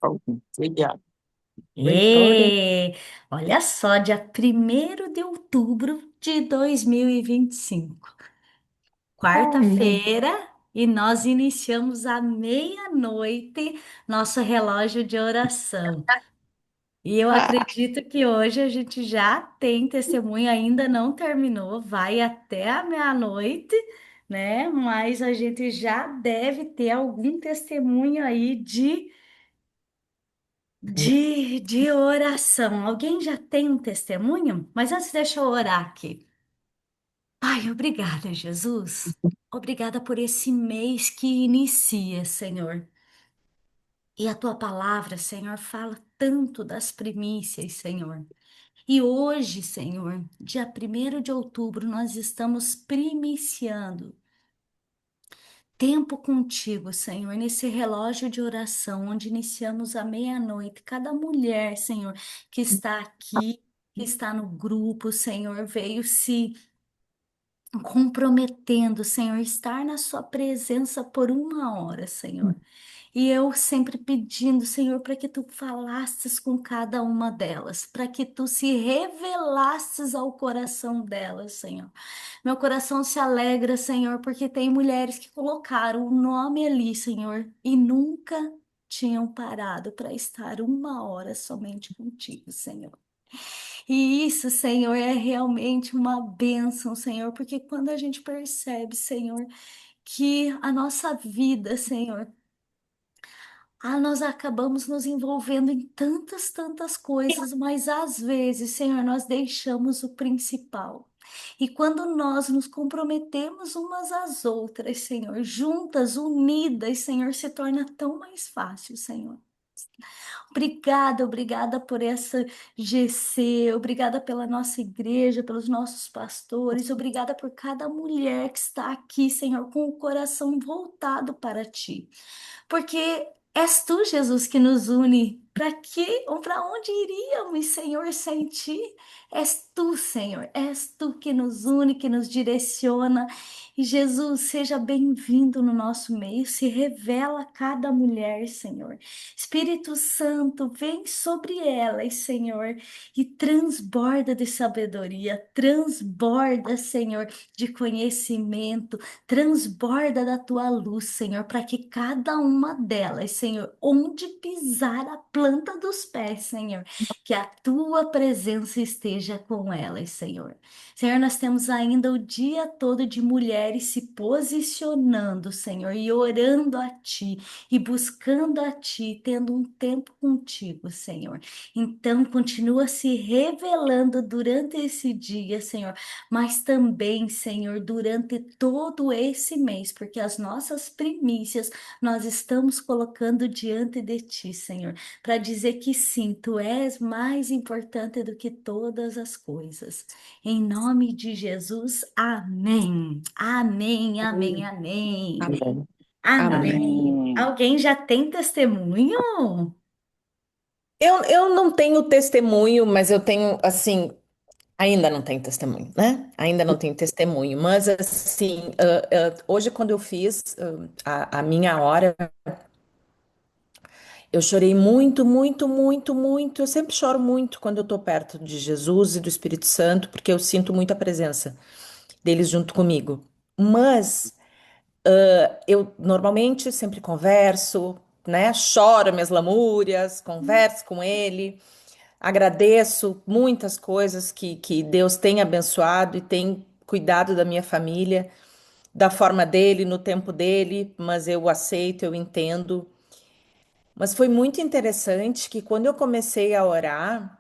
Obrigado. Vitória. E olha só, dia 1º de outubro de 2025, Amém. quarta-feira, e nós iniciamos à meia-noite nosso relógio de oração. E eu Ah, acredito que hoje a gente já tem testemunho, ainda não terminou, vai até a meia-noite, né? Mas a gente já deve ter algum testemunho aí de oração. Alguém já tem um testemunho? Mas antes, deixa eu orar aqui. Pai, obrigada, Jesus. Obrigada por esse mês que inicia, Senhor. E a tua palavra, Senhor, fala tanto das primícias, Senhor. E hoje, Senhor, dia 1º de outubro, nós estamos primiciando tempo contigo, Senhor, nesse relógio de oração, onde iniciamos à meia-noite. Cada mulher, Senhor, que está aqui, que está no grupo, Senhor, veio se comprometendo, Senhor, estar na Sua presença por 1 hora, Senhor. E eu sempre pedindo, Senhor, para que tu falasses com cada uma delas, para que tu se revelasses ao coração delas, Senhor. Meu coração se alegra, Senhor, porque tem mulheres que colocaram o nome ali, Senhor, e nunca tinham parado para estar 1 hora somente contigo, Senhor. E isso, Senhor, é realmente uma bênção, Senhor, porque quando a gente percebe, Senhor, que a nossa vida, Senhor, nós acabamos nos envolvendo em tantas, tantas coisas, mas às vezes, Senhor, nós deixamos o principal. E quando nós nos comprometemos umas às outras, Senhor, juntas, unidas, Senhor, se torna tão mais fácil, Senhor. Obrigada, obrigada por essa GC, obrigada pela nossa igreja, pelos nossos pastores, obrigada por cada mulher que está aqui, Senhor, com o coração voltado para ti. Porque és tu, Jesus, que nos une. Para quê ou para onde iríamos, Senhor, sem ti? És tu, Senhor, és tu que nos une, que nos direciona. E Jesus, seja bem-vindo no nosso meio, se revela a cada mulher, Senhor. Espírito Santo, vem sobre elas, Senhor, e transborda de sabedoria, transborda, Senhor, de conhecimento, transborda da tua luz, Senhor, para que cada uma delas, Senhor, onde pisar a planta dos pés, Senhor, que a tua presença esteja com elas, Senhor. Senhor, nós temos ainda o dia todo de mulheres se posicionando, Senhor, e orando a ti e buscando a ti, tendo um tempo contigo, Senhor. Então, continua se revelando durante esse dia, Senhor, mas também, Senhor, durante todo esse mês, porque as nossas primícias nós estamos colocando diante de ti, Senhor, para dizer que sim, tu és mais importante do que todas as coisas. Em nome de Jesus, amém. Amém, amém, amém. amém. Amém. Amém. Alguém já tem testemunho? Eu não tenho testemunho, mas eu tenho, assim, ainda não tenho testemunho, né? Ainda não tenho testemunho, mas, assim, hoje, quando eu fiz a minha hora, eu chorei muito, muito, muito, muito. Eu sempre choro muito quando eu tô perto de Jesus e do Espírito Santo, porque eu sinto muito a presença deles junto comigo. Mas eu normalmente sempre converso, né? Choro minhas lamúrias, converso com ele. Agradeço muitas coisas que Deus tem abençoado e tem cuidado da minha família, da forma dele, no tempo dele, mas eu aceito, eu entendo. Mas foi muito interessante que quando eu comecei a orar,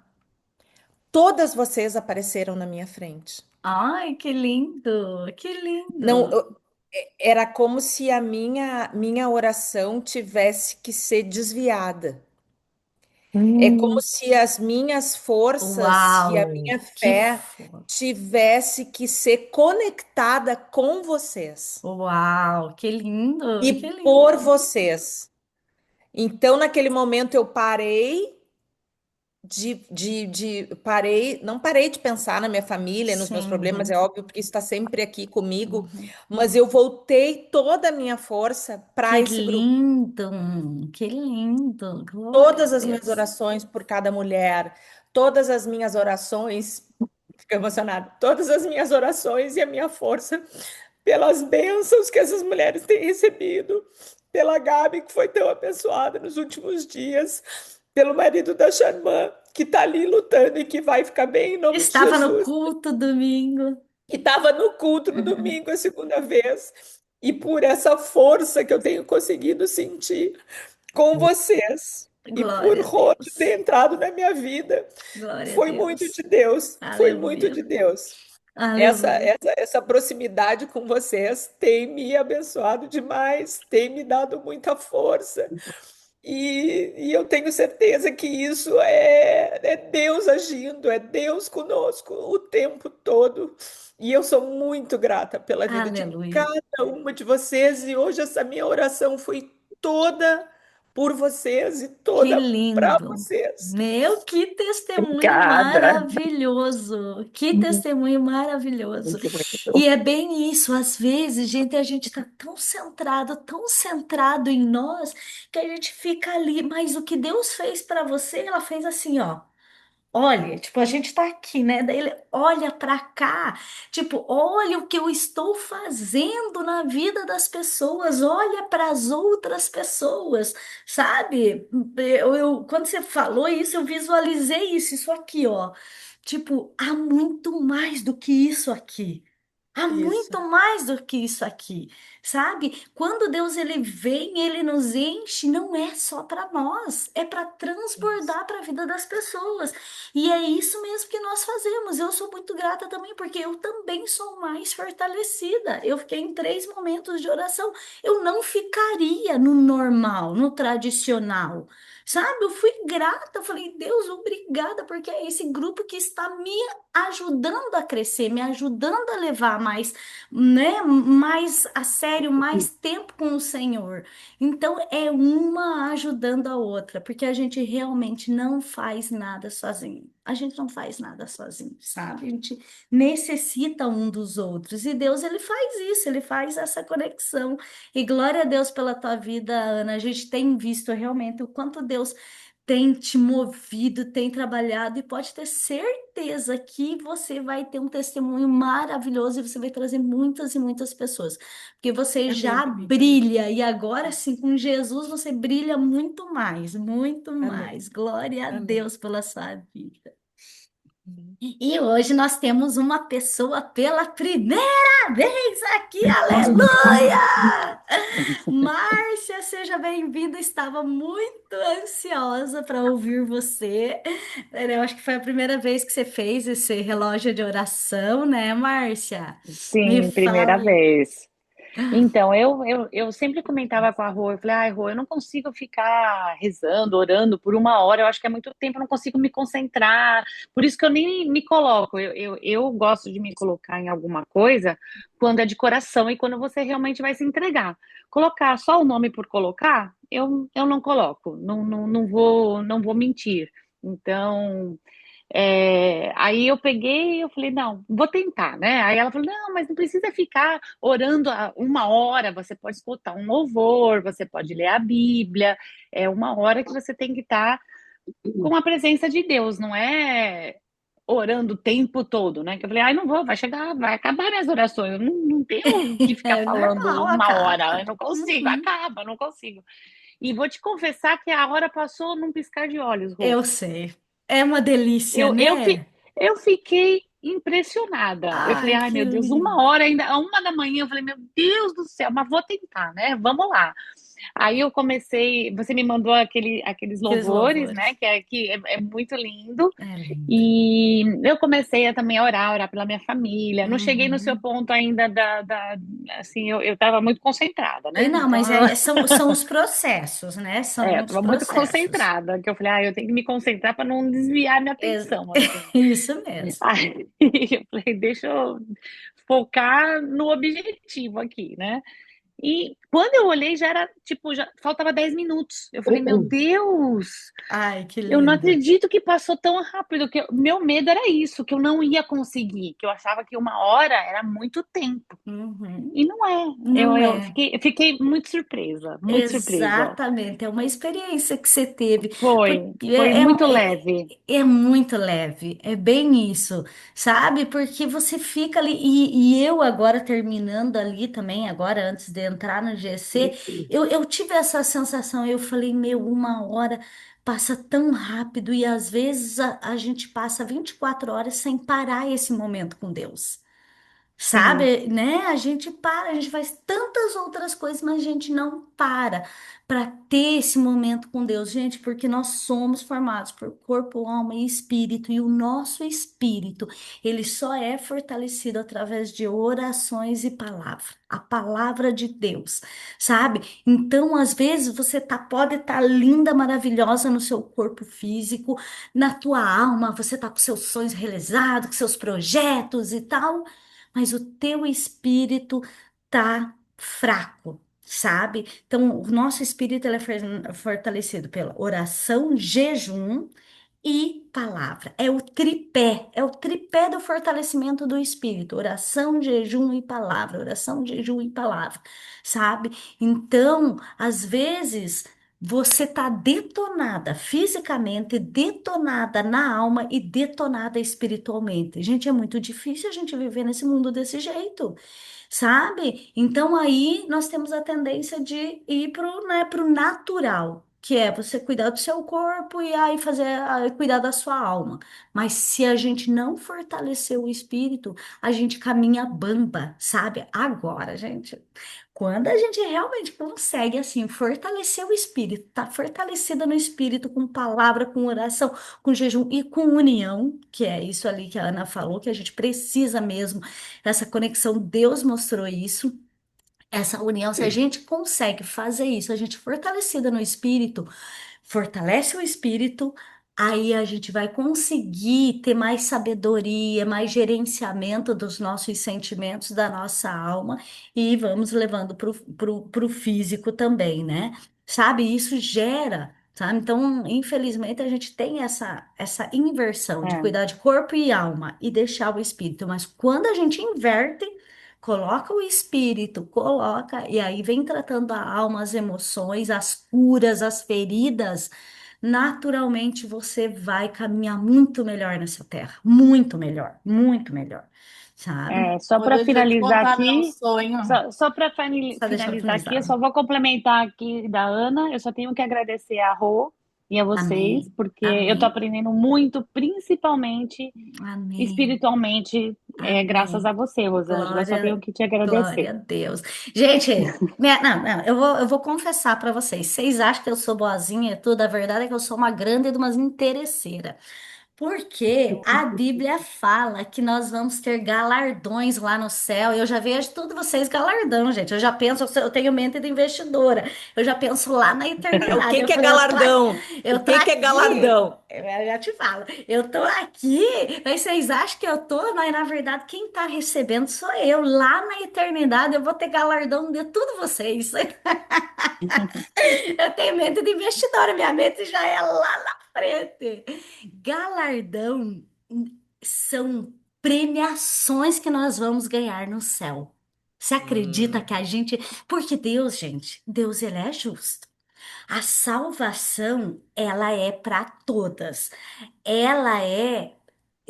todas vocês apareceram na minha frente. Ai, que lindo, que Não, lindo. era como se a minha oração tivesse que ser desviada. É como Hum, se as minhas forças e a Uau, minha que fé tivesse que ser conectada com vocês uau, que lindo, que e por lindo. vocês. Então, naquele momento, eu parei não parei de pensar na minha família, nos meus problemas, Sim. é óbvio, porque isso está sempre aqui comigo, Uhum. mas eu voltei toda a minha força para Que esse grupo. lindo, que lindo. Glória a Todas as minhas Deus. orações por cada mulher, todas as minhas orações, fico emocionada, todas as minhas orações e a minha força pelas bênçãos que essas mulheres têm recebido, pela Gabi, que foi tão abençoada nos últimos dias, pelo marido da Xarmã, que está ali lutando e que vai ficar bem em nome de Estava no Jesus, culto domingo. que estava no culto no domingo a segunda vez, e por essa força que eu tenho conseguido sentir com vocês. E por Glória a Rô Deus. ter entrado na minha vida, Glória a foi muito de Deus. Deus, foi muito Aleluia. de Deus. Aleluia. Essa proximidade com vocês tem me abençoado demais, tem me dado muita força. E eu tenho certeza que isso é Deus agindo, é Deus conosco o tempo todo. E eu sou muito grata pela vida de Aleluia. cada uma de vocês. E hoje essa minha oração foi toda por vocês e Que toda para lindo. vocês. Meu, que testemunho Obrigada. maravilhoso. Que testemunho maravilhoso. E é bem isso, às vezes, gente, a gente está tão centrado em nós, que a gente fica ali, mas o que Deus fez para você, ela fez assim, ó. Olha, tipo, a gente tá aqui, né? Daí ele olha pra cá, tipo, olha o que eu estou fazendo na vida das pessoas, olha para as outras pessoas, sabe? Quando você falou isso, eu visualizei isso aqui, ó. Tipo, há muito mais do que isso aqui. Há Isso, muito mais do que isso aqui, sabe? Quando Deus ele vem, ele nos enche, não é só para nós, é para isso. transbordar para a vida das pessoas. E é isso mesmo que nós fazemos. Eu sou muito grata também, porque eu também sou mais fortalecida. Eu fiquei em 3 momentos de oração. Eu não ficaria no normal, no tradicional. Sabe, eu fui grata, eu falei, Deus, obrigada, porque é esse grupo que está me ajudando a crescer, me ajudando a levar mais, né, mais a sério, mais tempo com o Senhor. Então é uma ajudando a outra, porque a gente realmente não faz nada sozinho. A gente não faz nada sozinho, sabe? A gente necessita um dos outros. E Deus, ele faz isso, ele faz essa conexão. E glória a Deus pela tua vida, Ana. A gente tem visto realmente o quanto Deus tem te movido, tem trabalhado e pode ter certeza que você vai ter um testemunho maravilhoso e você vai trazer muitas e muitas pessoas, porque você Amém, já querida. brilha e agora sim, com Jesus você brilha muito mais, muito Amém. mais. Glória a Amém. Deus pela sua vida. Amém. E hoje nós temos uma pessoa pela primeira vez aqui, aleluia! Márcia, seja bem-vinda. Estava muito ansiosa para ouvir você. Eu acho que foi a primeira vez que você fez esse relógio de oração, né, Márcia? Me Sim, primeira fala. vez. Então, eu sempre comentava com a Rô, eu falei, ai, Rô, eu não consigo ficar rezando, orando por uma hora, eu acho que é muito tempo, eu não consigo me concentrar, por isso que eu nem me coloco, eu gosto de me colocar em alguma coisa quando é de coração e quando você realmente vai se entregar. Colocar só o nome por colocar, eu não coloco, não vou mentir. Então, aí eu peguei e eu falei, não, vou tentar, né? Aí ela falou, não, mas não precisa ficar orando uma hora, você pode escutar um louvor, você pode ler a Bíblia, é uma hora que você tem que estar com a presença de Deus, não é orando o tempo todo, né? Que eu falei, ai, não vou, vai chegar, vai acabar minhas orações, eu não tenho que ficar É falando normal, uma hora, acaba. eu não consigo, Uhum. acaba, não consigo. E vou te confessar que a hora passou num piscar de olhos, Rô. Eu sei. É uma delícia, Eu, eu, fi- né? eu fiquei impressionada. Eu falei, Ai, ai que meu Deus, uma lindo. hora ainda, a 1 da manhã, eu falei, meu Deus do céu, mas vou tentar, né? Vamos lá. Aí eu comecei, você me mandou aqueles Aqueles louvores, né? louvores. Que é muito lindo. É lindo. E eu comecei a também orar pela minha família. Não cheguei no seu Uhum. ponto ainda assim, eu estava muito concentrada, E né? não, Então mas são os processos, né? São os estava muito processos. concentrada, que eu falei, eu tenho que me concentrar para não desviar minha Ex- atenção, assim. Isso mesmo. Aí eu falei, deixa eu focar no objetivo aqui, né? E quando eu olhei, já era, tipo, já faltava 10 minutos. Eu falei, meu Deus, Ai, que eu não lindo. acredito que passou tão rápido. Que meu medo era isso, que eu não ia conseguir, que eu achava que 1 hora era muito tempo. Uhum. E não é. Eu, Não eu é. fiquei, eu fiquei muito surpresa, muito surpresa. Exatamente, é uma experiência que você teve, porque Foi muito leve. é muito leve, é bem isso, sabe? Porque você fica ali, e eu agora terminando ali também, agora antes de entrar no GC, eu tive essa sensação, eu falei, meu, 1 hora passa tão rápido, e às vezes a gente passa 24 horas sem parar esse momento com Deus. Sim, Sabe, né? A gente para, a gente faz tantas outras coisas, mas a gente não para ter esse momento com Deus, gente, porque nós somos formados por corpo, alma e espírito, e o nosso espírito, ele só é fortalecido através de orações e palavra, a palavra de Deus, sabe? Então, às vezes pode estar linda, maravilhosa no seu corpo físico, na tua alma, você tá com seus sonhos realizados, com seus projetos e tal, mas o teu espírito tá fraco, sabe? Então, o nosso espírito ele é fortalecido pela oração, jejum e palavra. É o tripé do fortalecimento do espírito. Oração, jejum e palavra. Oração, jejum e palavra, sabe? Então, às vezes, você tá detonada fisicamente, detonada na alma e detonada espiritualmente. Gente, é muito difícil a gente viver nesse mundo desse jeito, sabe? Então aí nós temos a tendência de ir pro natural, que é você cuidar do seu corpo e aí cuidar da sua alma. Mas se a gente não fortalecer o espírito, a gente caminha bamba, sabe? Agora, gente, quando a gente realmente consegue assim fortalecer o espírito, tá fortalecida no espírito com palavra, com oração, com jejum e com união, que é isso ali que a Ana falou, que a gente precisa mesmo essa conexão, Deus mostrou isso, essa união, se a gente consegue fazer isso, a gente fortalecida no espírito, fortalece o espírito, aí a gente vai conseguir ter mais sabedoria, mais gerenciamento dos nossos sentimentos, da nossa alma, e vamos levando pro físico também, né? Sabe, isso gera. Sabe? Então, infelizmente, a gente tem essa inversão de é. cuidar de corpo e alma e deixar o espírito. Mas quando a gente inverte, coloca o espírito, coloca, e aí vem tratando a alma, as emoções, as curas, as feridas, naturalmente você vai caminhar muito melhor nessa terra. Muito melhor, sabe? Só Ô, para deixa eu te finalizar contar meu aqui, sonho. só para Só deixa eu finalizar aqui, eu finalizar. só vou complementar aqui da Ana. Eu só tenho que agradecer a Rô e a vocês, Amém. porque eu estou Amém. aprendendo muito, principalmente Amém. espiritualmente, graças a Amém. você, Rosângela. Eu só tenho Glória, que te glória agradecer. a Deus. Gente, não, não, eu vou confessar para vocês. Vocês acham que eu sou boazinha e tudo? A verdade é que eu sou uma grande de umas interesseira. Porque a Bíblia fala que nós vamos ter galardões lá no céu. Eu já vejo tudo vocês galardão, gente. Eu já penso, eu tenho mente de investidora. Eu já penso lá na O eternidade. que Eu que é falei, galardão? O eu tô que que é aqui. galardão? Eu já te falo, eu tô aqui, mas vocês acham que eu tô, mas na verdade quem tá recebendo sou eu. Lá na eternidade eu vou ter galardão de tudo vocês. Eu tenho mente de investidora, minha mente já é lá na frente. Galardão são premiações que nós vamos ganhar no céu. Você acredita que a gente. Porque Deus, gente, Deus, ele é justo. A salvação, ela é para todas. Ela é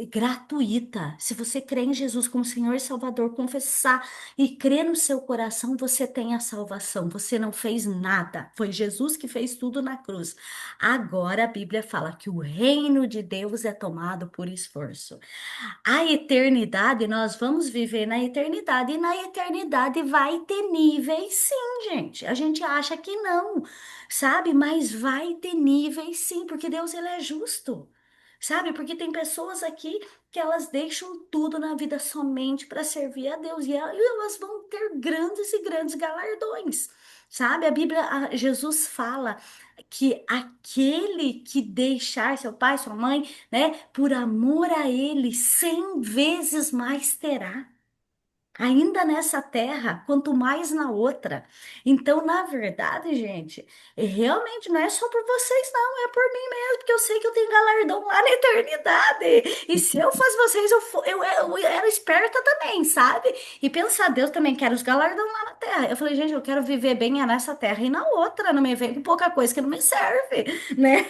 gratuita. Se você crê em Jesus como Senhor e Salvador, confessar e crer no seu coração, você tem a salvação. Você não fez nada. Foi Jesus que fez tudo na cruz. Agora a Bíblia fala que o reino de Deus é tomado por esforço. A eternidade, nós vamos viver na eternidade, e na eternidade vai ter níveis, sim, gente. A gente acha que não, sabe? Mas vai ter níveis, sim, porque Deus ele é justo. Sabe? Porque tem pessoas aqui que elas deixam tudo na vida somente para servir a Deus e elas vão ter grandes e grandes galardões. Sabe? A Bíblia, Jesus fala que aquele que deixar seu pai, sua mãe, né, por amor a ele, 100 vezes mais terá. ainda nessa terra, quanto mais na outra. Então, na verdade, gente, realmente não é só por vocês, não, é por mim mesmo, porque eu sei que eu tenho galardão lá na eternidade. E se eu fosse vocês, eu era esperta também, sabe? E pensar, Deus também quer os galardão lá na terra. Eu falei, gente, eu quero viver bem é nessa terra e na outra, não me vem com pouca coisa que não me serve, né?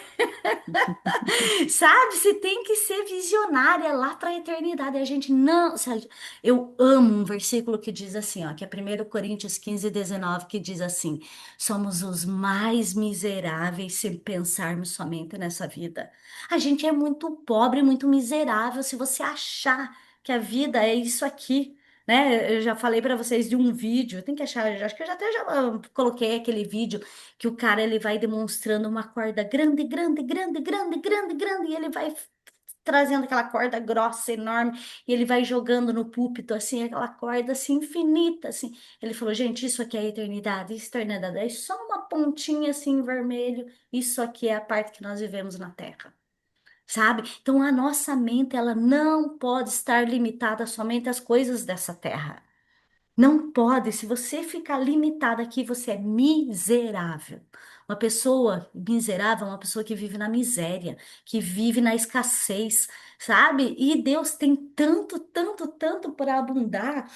Sabe, você tem que ser visionária lá para a eternidade. A gente não. Sabe, eu amo um versículo que diz assim, ó, que é 1 Coríntios 15:19, que diz assim: somos os mais miseráveis se pensarmos somente nessa vida. A gente é muito pobre, muito miserável se você achar que a vida é isso aqui. Né? Eu já falei para vocês de um vídeo, tem que achar, acho que eu já até já coloquei aquele vídeo que o cara ele vai demonstrando uma corda grande, grande, grande, grande, grande, grande, e ele vai trazendo aquela corda grossa, enorme, e ele vai jogando no púlpito, assim, aquela corda, assim, infinita, assim. Ele falou, gente, isso aqui é a eternidade, isso é a eternidade, é só uma pontinha, assim, em vermelho, isso aqui é a parte que nós vivemos na Terra. Sabe? Então a nossa mente ela não pode estar limitada somente às coisas dessa terra. Não pode, se você ficar limitado aqui, você é miserável. Uma pessoa miserável é uma pessoa que vive na miséria, que vive na escassez, sabe? E Deus tem tanto, tanto, tanto para abundar.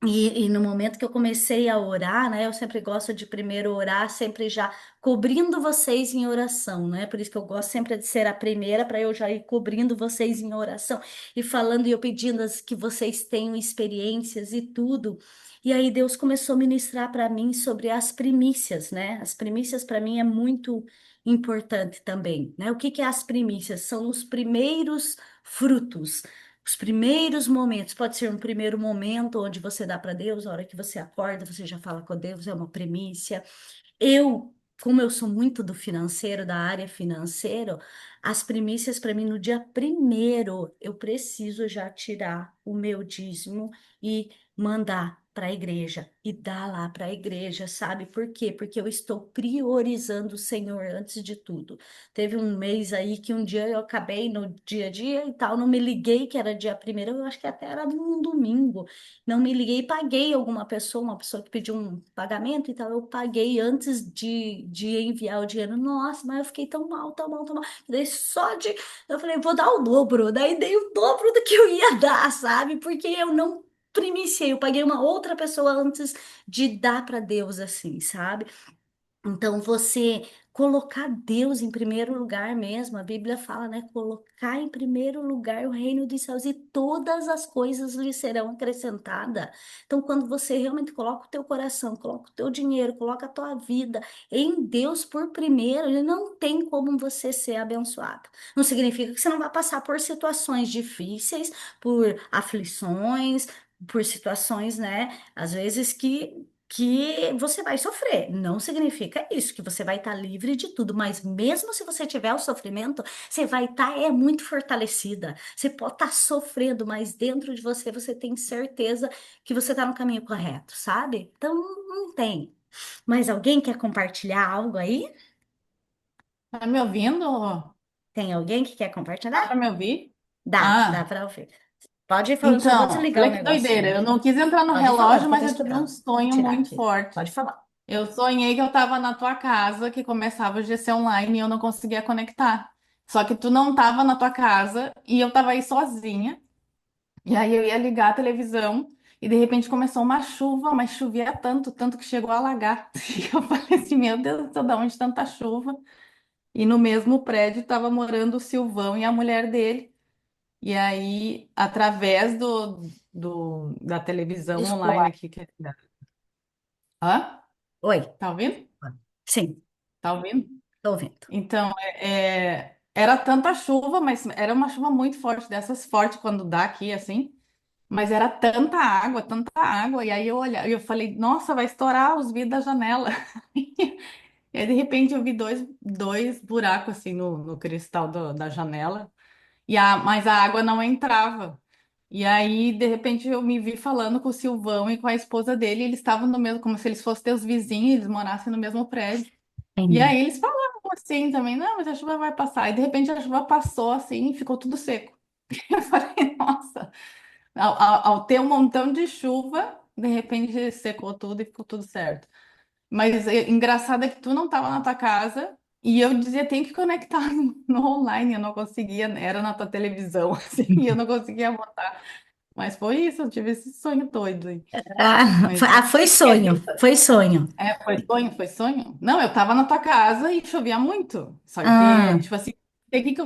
E no momento que eu comecei a orar, né? Eu sempre gosto de primeiro orar, sempre já cobrindo vocês em oração, né? Por isso que eu gosto sempre de ser a primeira, para eu já ir cobrindo vocês em oração e falando e eu pedindo que vocês tenham experiências e tudo. E aí Deus começou a ministrar para mim sobre as primícias, né? As primícias para mim é muito importante também, né? O que que é as primícias? São os primeiros frutos. Os primeiros momentos, pode ser um primeiro momento onde você dá para Deus, a hora que você acorda, você já fala com Deus, é uma primícia. Como eu sou muito do financeiro, da área financeira, as primícias para mim no dia primeiro, eu preciso já tirar o meu dízimo e mandar para a igreja e dar lá para a igreja, sabe? Por quê? Porque eu estou priorizando o Senhor antes de tudo. Teve um mês aí que um dia eu acabei no dia a dia e tal, não me liguei que era dia primeiro, eu acho que até era num domingo. Não me liguei, paguei alguma pessoa, uma pessoa que pediu um pagamento e tal, eu paguei antes de enviar o dinheiro. Nossa, mas eu fiquei tão mal, tão mal, tão mal. Daí só de. Eu falei, vou dar o dobro. Daí dei o dobro do que eu ia dar, sabe? Porque eu não primiciei, eu paguei uma outra pessoa antes de dar para Deus, assim, sabe? Então, você colocar Deus em primeiro lugar mesmo, a Bíblia fala, né? Colocar em primeiro lugar o reino dos céus e todas as coisas lhe serão acrescentadas. Então, quando você realmente coloca o teu coração, coloca o teu dinheiro, coloca a tua vida em Deus por primeiro, ele não tem como você ser abençoado. Não significa que você não vai passar por situações difíceis, por aflições, por situações, né? Às vezes que você vai sofrer. Não significa isso, que você vai estar livre de tudo, mas mesmo se você tiver o sofrimento, você vai estar muito fortalecida. Você pode estar sofrendo, mas dentro de você você tem certeza que você está no caminho correto, sabe? Então não tem. Mas alguém quer compartilhar algo aí? Tá me ouvindo? Tem alguém que quer Dá para compartilhar? me ouvir? Dá Ah, para ouvir. Pode ir falando, eu só vou então, desligar o olha que doideira. negocinho Eu aqui. não quis entrar no Pode ir falando, relógio, que eu tô mas eu tive um escutando. Vou sonho tirar muito aqui. forte. Pode falar. Eu sonhei que eu estava na tua casa, que começava o GC online e eu não conseguia conectar. Só que tu não estava na tua casa e eu estava aí sozinha. E aí eu ia ligar a televisão e de repente começou uma chuva, mas chovia tanto, tanto que chegou a alagar. E eu falei assim, meu Deus do céu, de onde tanta chuva? E no mesmo prédio estava morando o Silvão e a mulher dele. E aí, através da televisão online Desculpa. aqui, Hã? Oi. Tá ouvindo? Sim, Tá ouvindo? tô ouvindo. Então, era tanta chuva, mas era uma chuva muito forte, dessas fortes quando dá aqui, assim. Mas era tanta água. E aí eu olhava, e eu falei, nossa, vai estourar os vidros da janela. E aí, de repente, eu vi dois buracos, assim, no cristal da janela. Mas a água não entrava. E aí, de repente, eu me vi falando com o Silvão e com a esposa dele, e eles estavam no mesmo, como se eles fossem teus vizinhos, eles morassem no mesmo prédio. E Sim. aí eles falavam assim também, não, mas a chuva vai passar. E de repente a chuva passou assim e ficou tudo seco. Eu falei, nossa, ao ter um montão de chuva, de repente secou tudo e ficou tudo certo. Mas engraçado é que tu não estava na tua casa e eu dizia, tem que conectar no online, eu não conseguia, era na tua televisão, assim, e eu não conseguia botar. Mas foi isso, eu tive esse sonho doido aí. Mas Foi sonho, foi sonho. foi sonho, foi sonho? Não, eu tava na tua casa e chovia muito. Só que, Ah, tipo assim,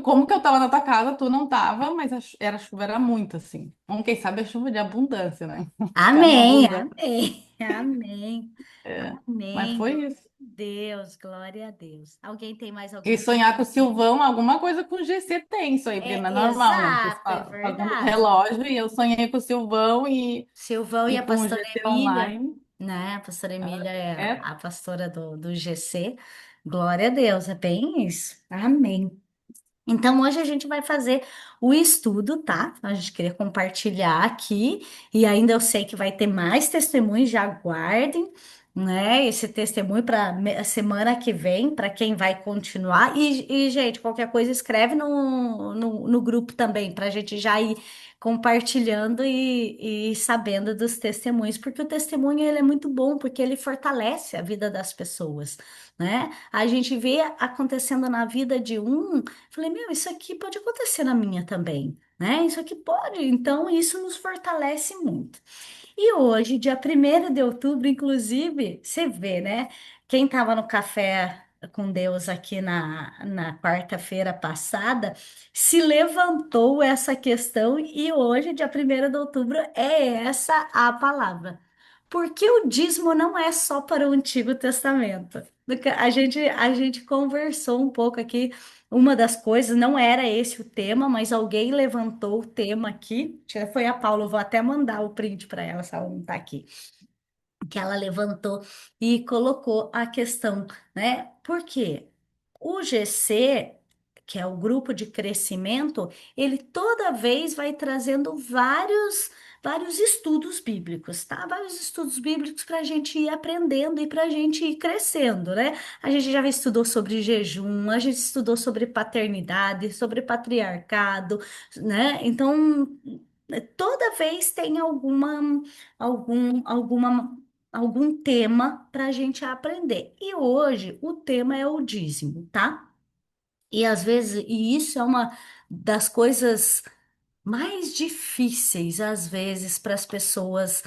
como que eu tava na tua casa, tu não tava, mas a chuva era muito, assim. Quem sabe a chuva de abundância, né? Ficar no amém, arrozão. amém, amém, É. Mas amém. foi isso. Deus, glória a Deus. Alguém tem mais E alguma sonhar com o pergunta? Silvão, alguma coisa com o GC tem isso aí, porque não é normal, né? Vocês Exato, é pagando verdade. relógio e eu sonhei com o Silvão Silvão e e a com o pastora GC Emília, online. né? A pastora Emília é É, a pastora do GC. Glória a Deus, é bem isso. Amém. Então, hoje a gente vai fazer o estudo, tá? A gente queria compartilhar aqui, e ainda eu sei que vai ter mais testemunhos, já aguardem, né? Esse testemunho para a semana que vem, para quem vai continuar. Gente, qualquer coisa escreve no grupo também, para a gente já ir compartilhando e sabendo dos testemunhos, porque o testemunho ele é muito bom, porque ele fortalece a vida das pessoas, né? A gente vê acontecendo na vida de um. Falei, meu, isso aqui pode acontecer na minha também, né? Isso aqui pode. Então, isso nos fortalece muito. E hoje, dia 1º de outubro, inclusive, você vê, né? Quem estava no café com Deus aqui na quarta-feira passada, se levantou essa questão e hoje, dia 1º de outubro, é essa a palavra. Porque o dízimo não é só para o Antigo Testamento. A gente conversou um pouco aqui. Uma das coisas, não era esse o tema, mas alguém levantou o tema aqui. Acho que foi a Paula, eu vou até mandar o print para ela, se ela não está aqui. Que ela levantou e colocou a questão, né? Por quê? O GC, que é o grupo de crescimento, ele toda vez vai trazendo vários estudos bíblicos, tá? Vários estudos bíblicos para a gente ir aprendendo e para a gente ir crescendo, né? A gente já estudou sobre jejum, a gente estudou sobre paternidade, sobre patriarcado, né? Então, toda vez tem algum tema para a gente aprender. E hoje o tema é o dízimo, tá? E às vezes, e isso é uma das coisas mais difíceis, às vezes, para as pessoas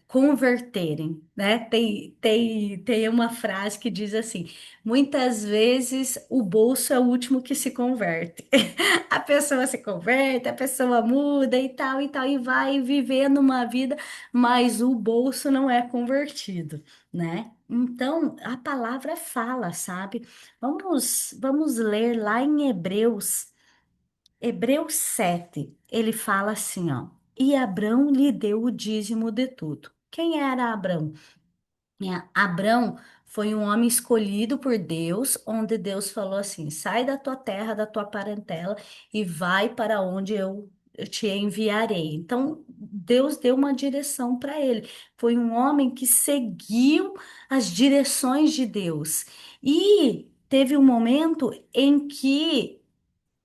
converterem, né? Tem uma frase que diz assim: muitas vezes o bolso é o último que se converte. A pessoa se converte, a pessoa muda e tal, e vai vivendo uma vida, mas o bolso não é convertido, né? Então, a palavra fala, sabe? Vamos ler lá em Hebreus 7, ele fala assim, ó. E Abrão lhe deu o dízimo de tudo. Quem era Abrão? Abrão foi um homem escolhido por Deus, onde Deus falou assim: sai da tua terra, da tua parentela e vai para onde eu te enviarei. Então, Deus deu uma direção para ele. Foi um homem que seguiu as direções de Deus. E teve um momento em que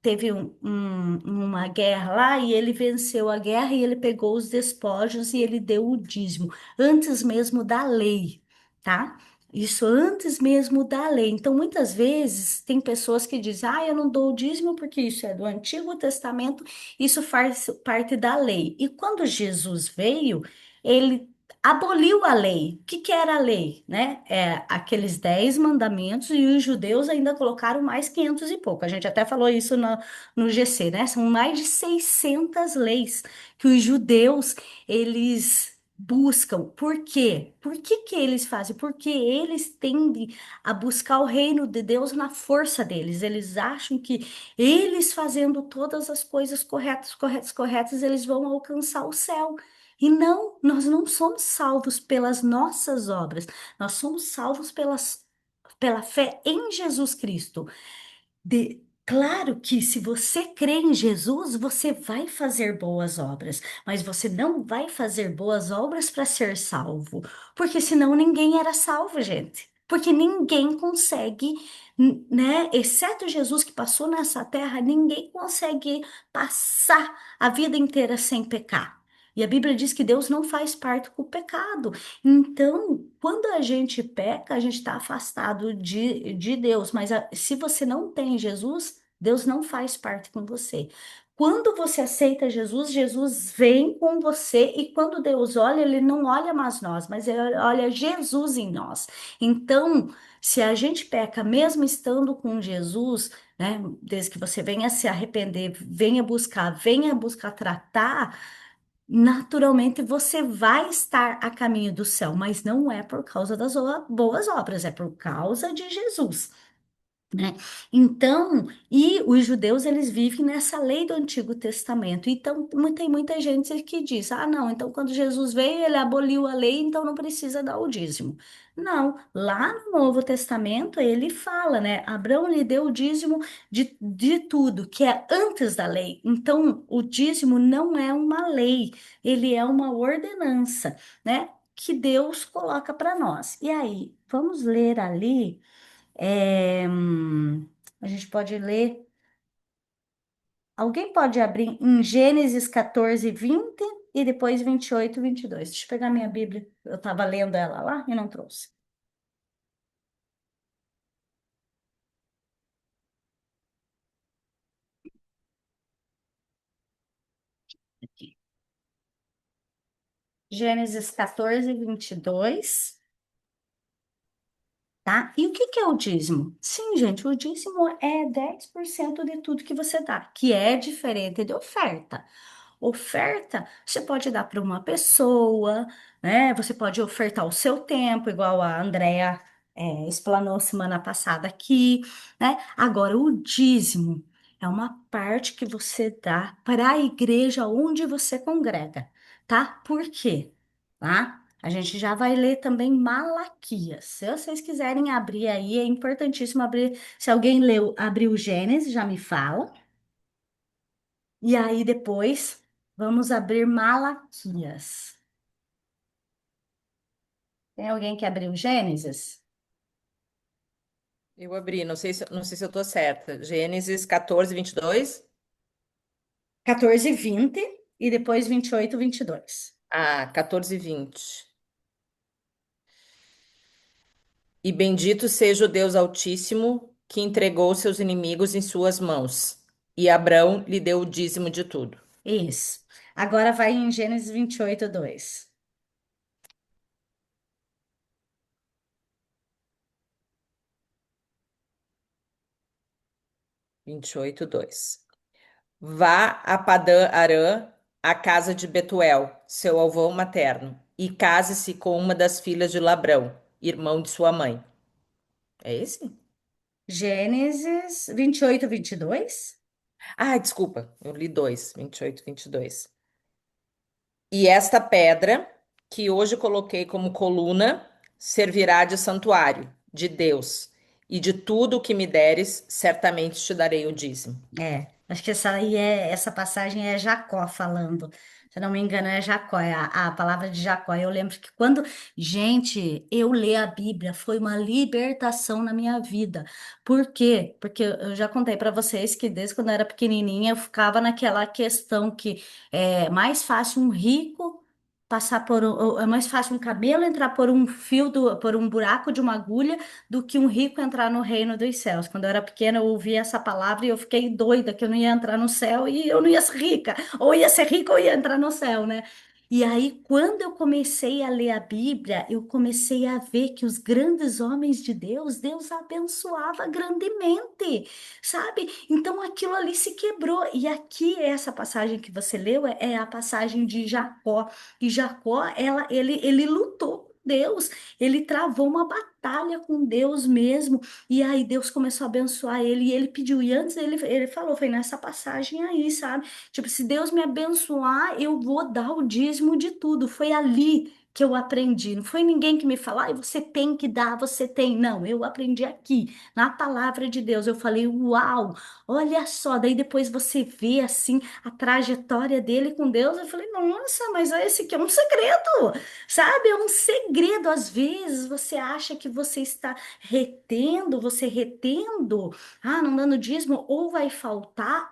teve uma guerra lá e ele venceu a guerra e ele pegou os despojos e ele deu o dízimo, antes mesmo da lei, tá? Isso antes mesmo da lei. Então, muitas vezes, tem pessoas que dizem, eu não dou o dízimo porque isso é do Antigo Testamento, isso faz parte da lei. E quando Jesus veio, ele aboliu a lei. O que que era a lei, né? Aqueles 10 mandamentos e os judeus ainda colocaram mais 500 e pouco. A gente até falou isso no GC, né? São mais de 600 leis que os judeus, eles buscam. Por quê? Por que que eles fazem? Porque eles tendem a buscar o reino de Deus na força deles. Eles acham que eles fazendo todas as coisas corretas, corretas, corretas, eles vão alcançar o céu. E não, nós não somos salvos pelas nossas obras, nós somos salvos pela fé em Jesus Cristo. Claro que se você crê em Jesus, você vai fazer boas obras, mas você não vai fazer boas obras para ser salvo, porque senão ninguém era salvo, gente. Porque ninguém consegue, né? Exceto Jesus que passou nessa terra, ninguém consegue passar a vida inteira sem pecar. E a Bíblia diz que Deus não faz parte com o pecado. Então, quando a gente peca, a gente está afastado de Deus. Mas se você não tem Jesus, Deus não faz parte com você. Quando você aceita Jesus, Jesus vem com você. E quando Deus olha, Ele não olha mais nós, mas Ele olha Jesus em nós. Então, se a gente peca, mesmo estando com Jesus, né, desde que você venha se arrepender, venha buscar tratar. Naturalmente você vai estar a caminho do céu, mas não é por causa das boas obras, é por causa de Jesus, né? Então, e os judeus eles vivem nessa lei do Antigo Testamento. Então, tem muita gente que diz: "Ah, não, então quando Jesus veio, ele aboliu a lei, então não precisa dar o dízimo". Não, lá no Novo Testamento ele fala, né? Abraão lhe deu o dízimo de tudo, que é antes da lei. Então, o dízimo não é uma lei, ele é uma ordenança, né? Que Deus coloca para nós. E aí, vamos ler ali. A gente pode ler. Alguém pode abrir em Gênesis 14, 20 e depois 28, 22. Deixa eu pegar minha Bíblia. Eu estava lendo ela lá e não trouxe. Aqui. Gênesis 14, 22. Tá? E o que que é o dízimo? Sim, gente, o dízimo é 10% de tudo que você dá, que é diferente de oferta. Oferta, você pode dar para uma pessoa, né? Você pode ofertar o seu tempo, igual a Andrea explanou semana passada aqui, né? Agora, o dízimo é uma parte que você dá para a igreja onde você congrega, tá? Por quê? Tá? A gente já vai ler também Malaquias. Se vocês quiserem abrir aí, é importantíssimo abrir. Se alguém leu, abriu Gênesis, já me fala. E aí depois vamos abrir Malaquias. Tem alguém que abriu Gênesis? Eu abri, não sei se eu tô certa. Gênesis 14, 22. 14, 20 e depois 28, 22. Ah, 14, 20. E bendito seja o Deus Altíssimo, que entregou seus inimigos em suas mãos. E Abrão lhe deu o dízimo de tudo. Isso. Agora vai em Gênesis 28, 2. 28, 2. Vá a Padã Arã, à casa de Betuel, seu avô materno, e case-se com uma das filhas de Labrão, irmão de sua mãe. É esse? Gênesis 28, 22. Ah, desculpa, eu li dois, 28, 22. E esta pedra, que hoje coloquei como coluna, servirá de santuário, de Deus, e de tudo o que me deres, certamente te darei o dízimo. Acho que essa passagem é Jacó falando. Se eu não me engano, é Jacó, é a palavra de Jacó. Eu lembro que gente, eu ler a Bíblia foi uma libertação na minha vida. Por quê? Porque eu já contei para vocês que desde quando eu era pequenininha eu ficava naquela questão que é mais fácil um rico passar é mais fácil um camelo entrar por um por um buraco de uma agulha do que um rico entrar no reino dos céus. Quando eu era pequena, eu ouvi essa palavra e eu fiquei doida que eu não ia entrar no céu e eu não ia ser rica. Ou ia ser rica ou ia entrar no céu, né? E aí, quando eu comecei a ler a Bíblia, eu comecei a ver que os grandes homens de Deus, Deus abençoava grandemente, sabe? Então aquilo ali se quebrou. E aqui, essa passagem que você leu é a passagem de Jacó. E Jacó, ele lutou com Deus, ele travou uma batalha com Deus mesmo, e aí Deus começou a abençoar ele, e ele pediu, e antes ele falou, foi nessa passagem aí, sabe? Tipo, se Deus me abençoar, eu vou dar o dízimo de tudo. Foi ali que eu aprendi, não foi ninguém que me falou, "Ai, você tem que dar, você tem". Não, eu aprendi aqui, na palavra de Deus. Eu falei, uau, olha só, daí depois você vê assim a trajetória dele com Deus. Eu falei, nossa, mas esse aqui é um segredo. Sabe, é um segredo. Às vezes você acha que você está retendo, não dando dízimo, ou vai faltar,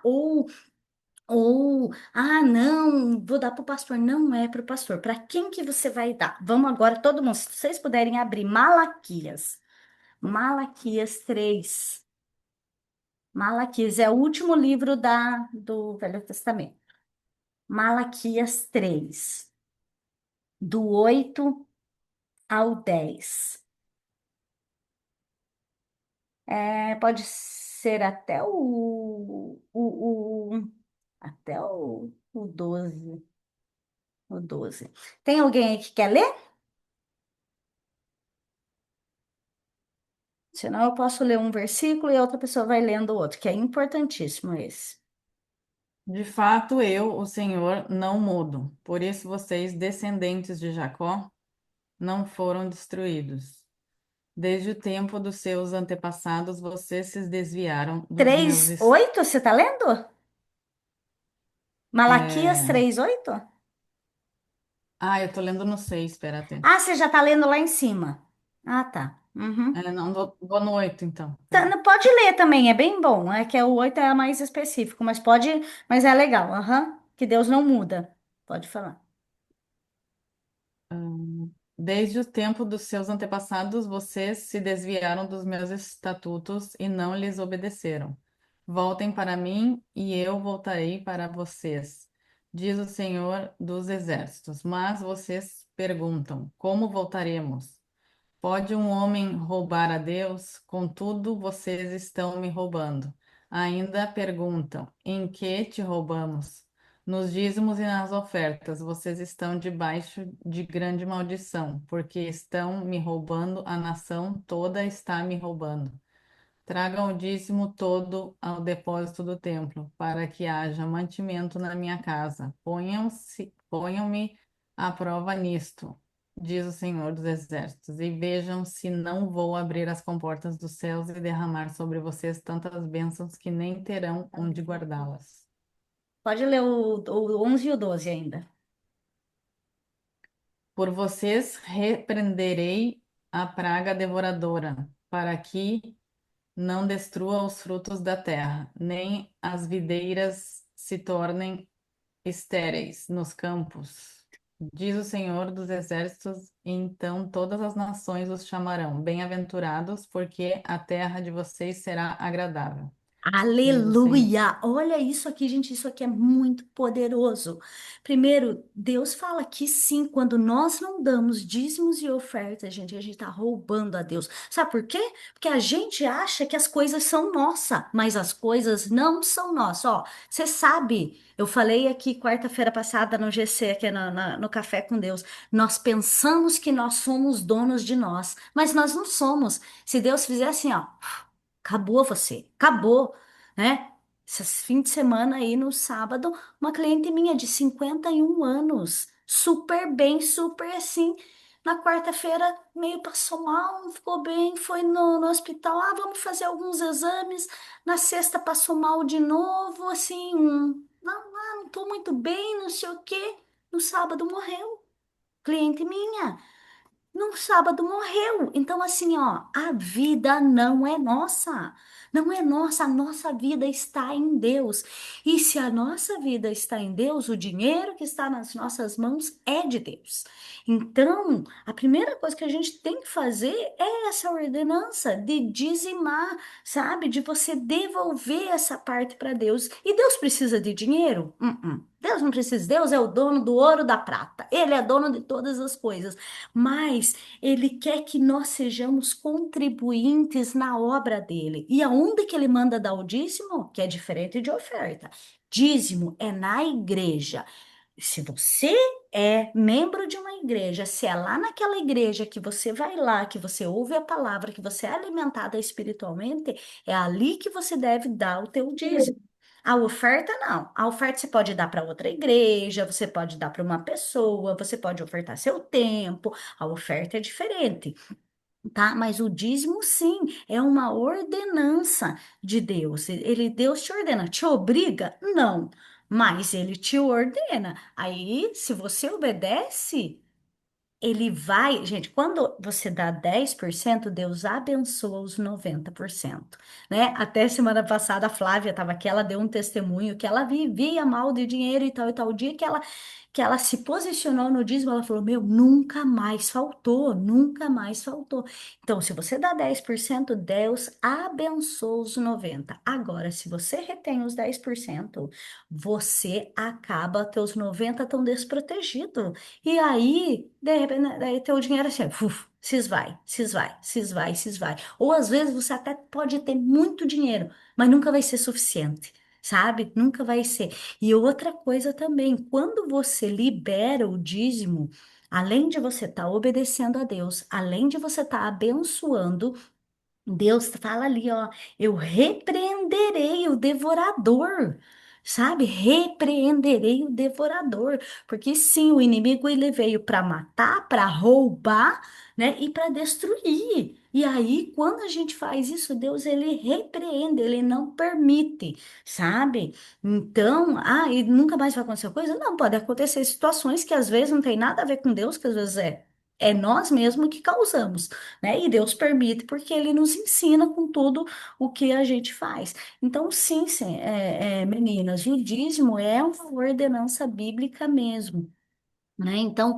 Ou, ah, não, vou dar para o pastor. Não é para o pastor. Para quem que você vai dar? Vamos agora, todo mundo, se vocês puderem abrir Malaquias. Malaquias 3. Malaquias é o último livro do Velho Testamento. Malaquias 3, do 8 ao 10. Pode ser até o 12. O 12. Tem alguém aí que quer ler? Senão eu posso ler um versículo e a outra pessoa vai lendo o outro, que é importantíssimo esse. De fato, eu, o Senhor, não mudo. Por isso vocês, descendentes de Jacó, não foram destruídos. Desde o tempo dos seus antepassados, vocês se desviaram dos meus... 3:8, você tá lendo? Malaquias É... 3:8. Ah, eu tô lendo no 6, espera até. Ah, você já tá lendo lá em cima. Ah, tá. Uhum. Não, vou no 8, então. Tá, Peraí. não, pode ler também, é bem bom. É que o 8 é mais específico, mas é legal. Aham. Que Deus não muda. Pode falar. Desde o tempo dos seus antepassados, vocês se desviaram dos meus estatutos e não lhes obedeceram. Voltem para mim e eu voltarei para vocês, diz o Senhor dos Exércitos. Mas vocês perguntam: como voltaremos? Pode um homem roubar a Deus? Contudo, vocês estão me roubando. Ainda perguntam: em que te roubamos? Nos dízimos e nas ofertas, vocês estão debaixo de grande maldição, porque estão me roubando, a nação toda está me roubando. Tragam o dízimo todo ao depósito do templo, para que haja mantimento na minha casa. Ponham-me à prova nisto, diz o Senhor dos Exércitos, e vejam se não vou abrir as comportas dos céus e derramar sobre vocês tantas bênçãos que nem terão onde guardá-las. Pode ler o 11 e o 12 ainda. Por vocês repreenderei a praga devoradora, para que não destrua os frutos da terra, nem as videiras se tornem estéreis nos campos. Diz o Senhor dos Exércitos, e então todas as nações os chamarão bem-aventurados, porque a terra de vocês será agradável. Diz o Senhor. Aleluia! Olha isso aqui, gente, isso aqui é muito poderoso. Primeiro, Deus fala que sim, quando nós não damos dízimos e ofertas, gente, a gente está roubando a Deus. Sabe por quê? Porque a gente acha que as coisas são nossas, mas as coisas não são nossas. Ó, você sabe, eu falei aqui quarta-feira passada no GC, aqui no Café com Deus, nós pensamos que nós somos donos de nós, mas nós não somos. Se Deus fizer assim, ó. Acabou você, acabou, né? Esses fim de semana aí no sábado, uma cliente minha de 51 anos, super bem, super assim. Na quarta-feira, meio passou mal, não ficou bem, foi no hospital. Ah, vamos fazer alguns exames. Na sexta, passou mal de novo, assim, não tô muito bem, não sei o quê. No sábado, morreu. Cliente minha. No sábado morreu. Então, assim, ó, a vida não é nossa. Não é nossa, a nossa vida está em Deus. E se a nossa vida está em Deus, o dinheiro que está nas nossas mãos é de Deus. Então, a primeira coisa que a gente tem que fazer é essa ordenança de dizimar, sabe? De você devolver essa parte para Deus. E Deus precisa de dinheiro? Deus não precisa. Deus é o dono do ouro, da prata. Ele é dono de todas as coisas. Mas ele quer que nós sejamos contribuintes na obra dele. E aonde que ele manda dar o dízimo? Que é diferente de oferta. Dízimo é na igreja. Se você é membro de uma igreja, se é lá naquela igreja que você vai lá, que você ouve a palavra, que você é alimentada espiritualmente, é ali que você deve dar o teu dízimo. A oferta não. A oferta você pode dar para outra igreja, você pode dar para uma pessoa, você pode ofertar seu tempo. A oferta é diferente, tá? Mas o dízimo, sim, é uma ordenança de Deus. Deus te ordena, te obriga? Não, mas ele te ordena. Aí, se você obedece, ele vai, gente, quando você dá 10%, Deus abençoa os 90%, né? Até semana passada a Flávia estava aqui, ela deu um testemunho que ela vivia mal de dinheiro e tal e tal. O dia que ela se posicionou no dízimo, ela falou: Meu, nunca mais faltou, nunca mais faltou. Então, se você dá 10%, Deus abençoa os 90%. Agora, se você retém os 10%, você acaba, teus 90 estão desprotegidos. E aí, de repente, né, daí teu dinheiro assim, se esvai, se esvai, se esvai, se esvai. Ou às vezes você até pode ter muito dinheiro, mas nunca vai ser suficiente, sabe? Nunca vai ser. E outra coisa também, quando você libera o dízimo, além de você estar obedecendo a Deus, além de você estar abençoando, Deus fala ali, ó, eu repreenderei o devorador, sabe? Repreenderei o devorador, porque sim, o inimigo ele veio para matar, para roubar, né, e para destruir. E aí, quando a gente faz isso, Deus ele repreende, ele não permite, sabe? Então, e nunca mais vai acontecer coisa? Não, pode acontecer situações que às vezes não tem nada a ver com Deus, que às vezes é nós mesmos que causamos, né? E Deus permite porque Ele nos ensina com tudo o que a gente faz. Então, sim, sim, meninas, o dízimo é uma ordenança bíblica mesmo, né? Então,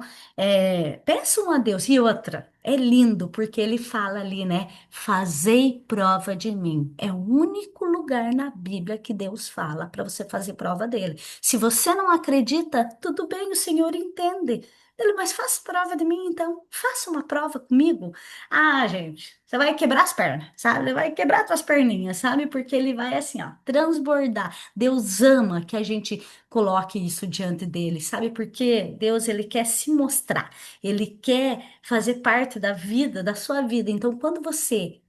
peçam a Deus. E outra, é lindo porque ele fala ali, né? Fazei prova de mim. É o único lugar na Bíblia que Deus fala para você fazer prova dele. Se você não acredita, tudo bem, o Senhor entende. Ele, mas faça prova de mim, então. Faça uma prova comigo. Ah, gente, você vai quebrar as pernas, sabe? Ele vai quebrar suas perninhas, sabe? Porque ele vai assim, ó, transbordar. Deus ama que a gente coloque isso diante dele, sabe? Porque Deus, ele quer se mostrar, ele quer fazer parte da vida, da sua vida. Então, quando você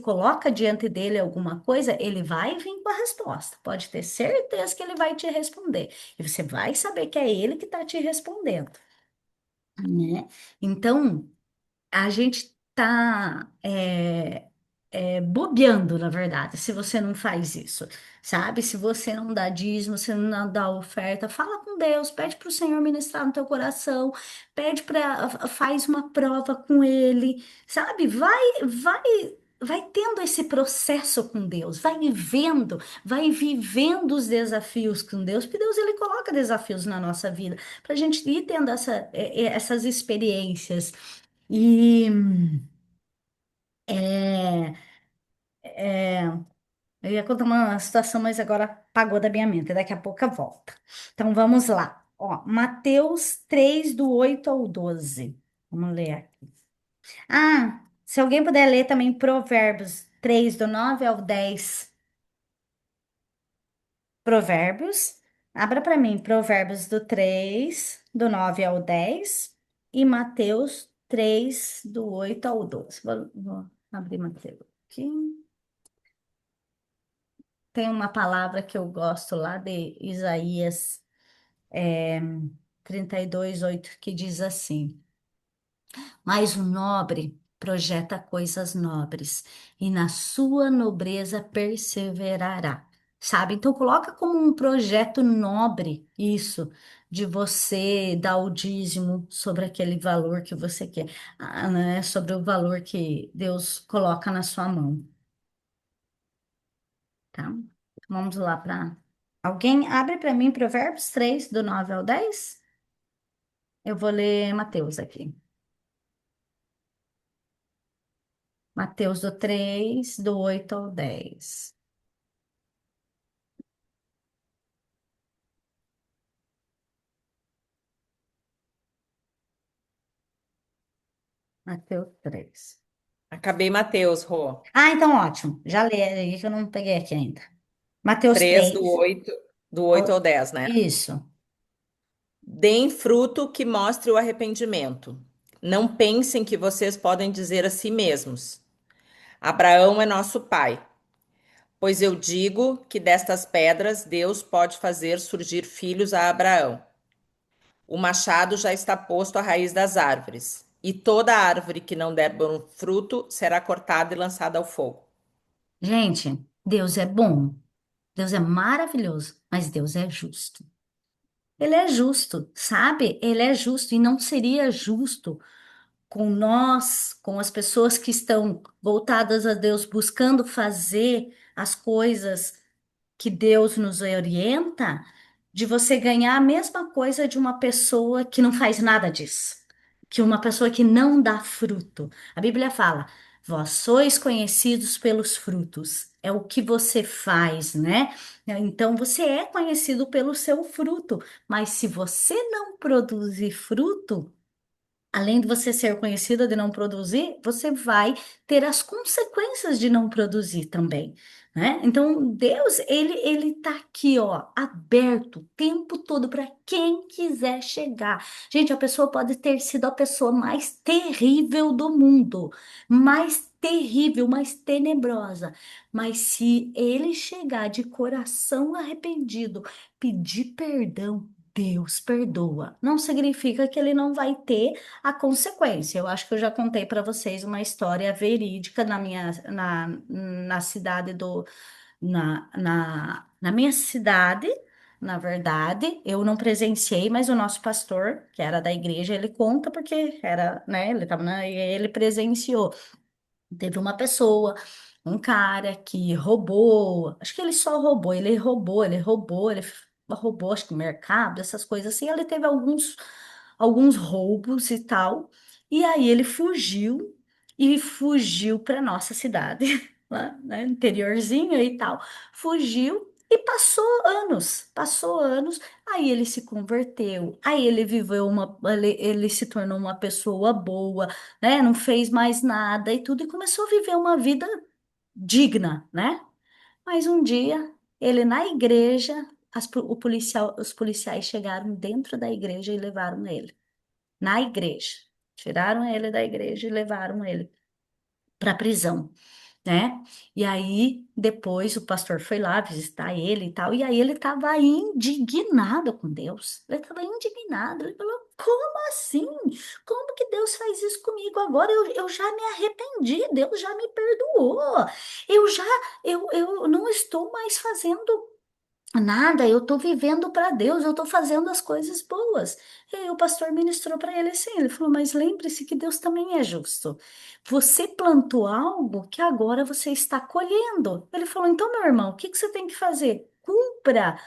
coloca diante dele alguma coisa, ele vai vir com a resposta. Pode ter certeza que ele vai te responder. E você vai saber que é ele que está te respondendo, né? Então, a gente tá bobeando, na verdade, se você não faz isso, sabe? Se você não dá dízimo, se não dá oferta, fala com Deus, pede para o Senhor ministrar no teu coração, faz uma prova com Ele, sabe? Vai tendo esse processo com Deus, vai vivendo os desafios com Deus, porque Deus ele coloca desafios na nossa vida para a gente ir tendo essas experiências. E é, eu ia contar uma situação, mas agora apagou da minha mente. Daqui a pouco eu volto. Então vamos lá. Ó, Mateus 3, do 8 ao 12. Vamos ler aqui. Se alguém puder ler também Provérbios 3, do 9 ao 10. Provérbios. Abra para mim, Provérbios do 3, do 9 ao 10. E Mateus 3, do 8 ao 12. Vou abrir Mateus aqui. Tem uma palavra que eu gosto lá de Isaías 32:8 que diz assim: Mas o nobre projeta coisas nobres, e na sua nobreza perseverará. Sabe? Então, coloca como um projeto nobre isso, de você dar o dízimo sobre aquele valor que você quer, né? Sobre o valor que Deus coloca na sua mão, tá? Vamos lá para. Alguém abre para mim Provérbios 3 do 9 ao 10. Eu vou ler Mateus aqui. Mateus do 3 do 8 ao 10. Mateus 3. Acabei Mateus, Rô. Então ótimo. Já lê aí que eu não peguei aqui ainda. Mateus 3 do 3. 8, do 8 ao 10, né? Isso. Deem fruto que mostre o arrependimento. Não pensem que vocês podem dizer a si mesmos: Abraão é nosso pai. Pois eu digo que destas pedras Deus pode fazer surgir filhos a Abraão. O machado já está posto à raiz das árvores, e toda árvore que não der bom fruto será cortada e lançada ao fogo. Gente, Deus é bom. Deus é maravilhoso, mas Deus é justo. Ele é justo, sabe? Ele é justo e não seria justo com nós, com as pessoas que estão voltadas a Deus, buscando fazer as coisas que Deus nos orienta, de você ganhar a mesma coisa de uma pessoa que não faz nada disso, que uma pessoa que não dá fruto. A Bíblia fala: vós sois conhecidos pelos frutos. É o que você faz, né? Então você é conhecido pelo seu fruto, mas se você não produzir fruto, além de você ser conhecida de não produzir, você vai ter as consequências de não produzir também, né? Então, Deus, ele tá aqui, ó, aberto o tempo todo para quem quiser chegar. Gente, a pessoa pode ter sido a pessoa mais terrível do mundo, mais terrível, mais tenebrosa, mas se ele chegar de coração arrependido, pedir perdão, Deus perdoa. Não significa que ele não vai ter a consequência. Eu acho que eu já contei para vocês uma história verídica na cidade na minha cidade. Na verdade, eu não presenciei, mas o nosso pastor, que era da igreja, ele conta porque era, né, ele tava ele presenciou. Teve uma pessoa, um cara que roubou, acho que ele só roubou, ele roubou, acho que mercado, essas coisas assim. Ele teve alguns roubos e tal. E aí ele fugiu e fugiu para nossa cidade, lá, né, interiorzinho e tal. Fugiu e passou anos. Aí ele se converteu, aí ele viveu ele se tornou uma pessoa boa, né? Não fez mais nada e tudo, e começou a viver uma vida digna, né? Mas um dia, ele na igreja, os policiais chegaram dentro da igreja e levaram ele. Na igreja. Tiraram ele da igreja e levaram ele para a prisão, né? E aí, depois, o pastor foi lá visitar ele e tal, e aí ele estava indignado com Deus. Ele estava indignado. Ele falou: como assim? Como que Deus faz isso comigo agora? Eu já me arrependi, Deus já me perdoou. Eu já, eu não estou mais fazendo nada, eu estou vivendo para Deus, eu estou fazendo as coisas boas. E aí o pastor ministrou para ele assim, ele falou: mas lembre-se que Deus também é justo. Você plantou algo que agora você está colhendo. Ele falou: então, meu irmão, o que que você tem que fazer? Cumpra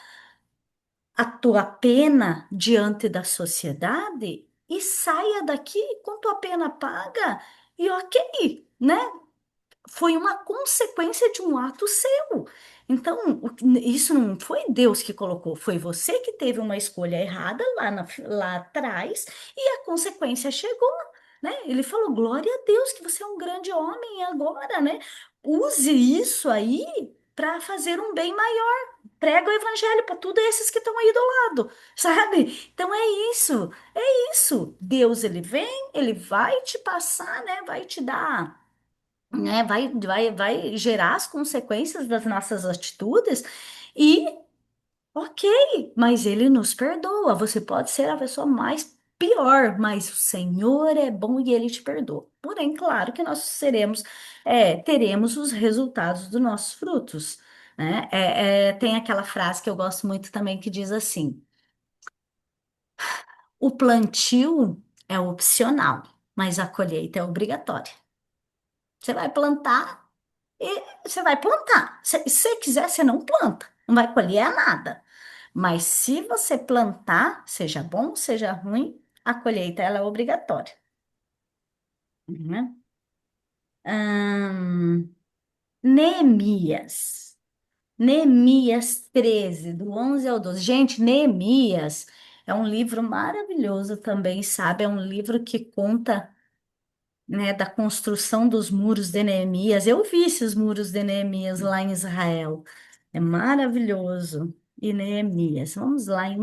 a tua pena diante da sociedade e saia daqui com tua pena paga e ok, né? Foi uma consequência de um ato seu. Então, isso não foi Deus que colocou, foi você que teve uma escolha errada lá atrás e a consequência chegou, né? Ele falou: glória a Deus que você é um grande homem agora, né? Use isso aí para fazer um bem maior. Prega o evangelho para todos esses que estão aí do lado, sabe? Então é isso. Deus, ele vem, ele vai te passar, né? Vai te dar, né? Vai gerar as consequências das nossas atitudes e, ok, mas ele nos perdoa. Você pode ser a pessoa mais pior, mas o Senhor é bom e ele te perdoa. Porém, claro que nós teremos os resultados dos nossos frutos, né? Tem aquela frase que eu gosto muito também que diz assim: o plantio é opcional, mas a colheita é obrigatória. Você vai plantar. E você vai plantar. Se você quiser, você não planta, não vai colher nada. Mas se você plantar, seja bom, seja ruim, a colheita ela é obrigatória, né? Ahn, Neemias. Neemias 13 do 11 ao 12. Gente, Neemias é um livro maravilhoso também, sabe? É um livro que conta, né, da construção dos muros de Neemias. Eu vi esses muros de Neemias lá em Israel. É maravilhoso. E Neemias. Vamos lá, em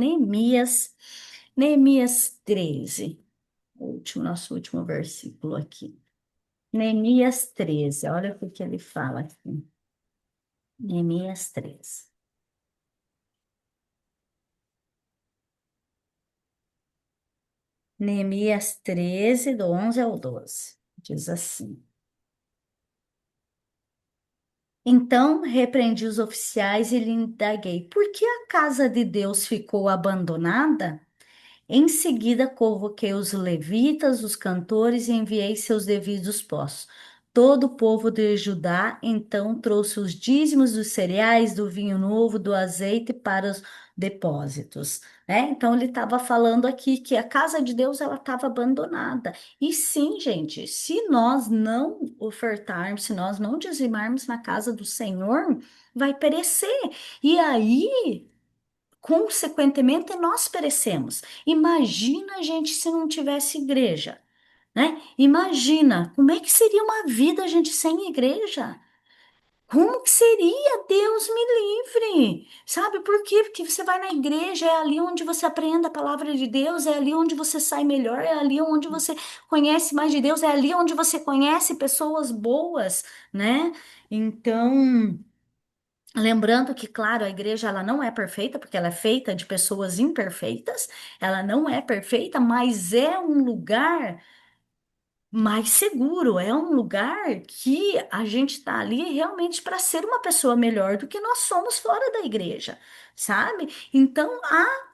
Neemias 13, nosso último versículo aqui. Neemias 13, olha o que ele fala aqui. Neemias 13. Neemias 13, do 11 ao 12. Diz assim: Então repreendi os oficiais e lhe indaguei: por que a casa de Deus ficou abandonada? Em seguida, convoquei os levitas, os cantores e enviei seus devidos postos. Todo o povo de Judá então trouxe os dízimos dos cereais, do vinho novo, do azeite para os depósitos, né? Então ele estava falando aqui que a casa de Deus ela estava abandonada. E sim, gente, se nós não ofertarmos, se nós não dizimarmos na casa do Senhor, vai perecer. E aí consequentemente, nós perecemos. Imagina, gente, se não tivesse igreja, né? Imagina, como é que seria uma vida, gente, sem igreja? Como que seria? Deus me livre. Sabe por quê? Porque você vai na igreja, é ali onde você aprende a palavra de Deus, é ali onde você sai melhor, é ali onde você conhece mais de Deus, é ali onde você conhece pessoas boas, né? Então, lembrando que, claro, a igreja ela não é perfeita, porque ela é feita de pessoas imperfeitas, ela não é perfeita, mas é um lugar mais seguro, é um lugar que a gente está ali realmente para ser uma pessoa melhor do que nós somos fora da igreja, sabe? Então,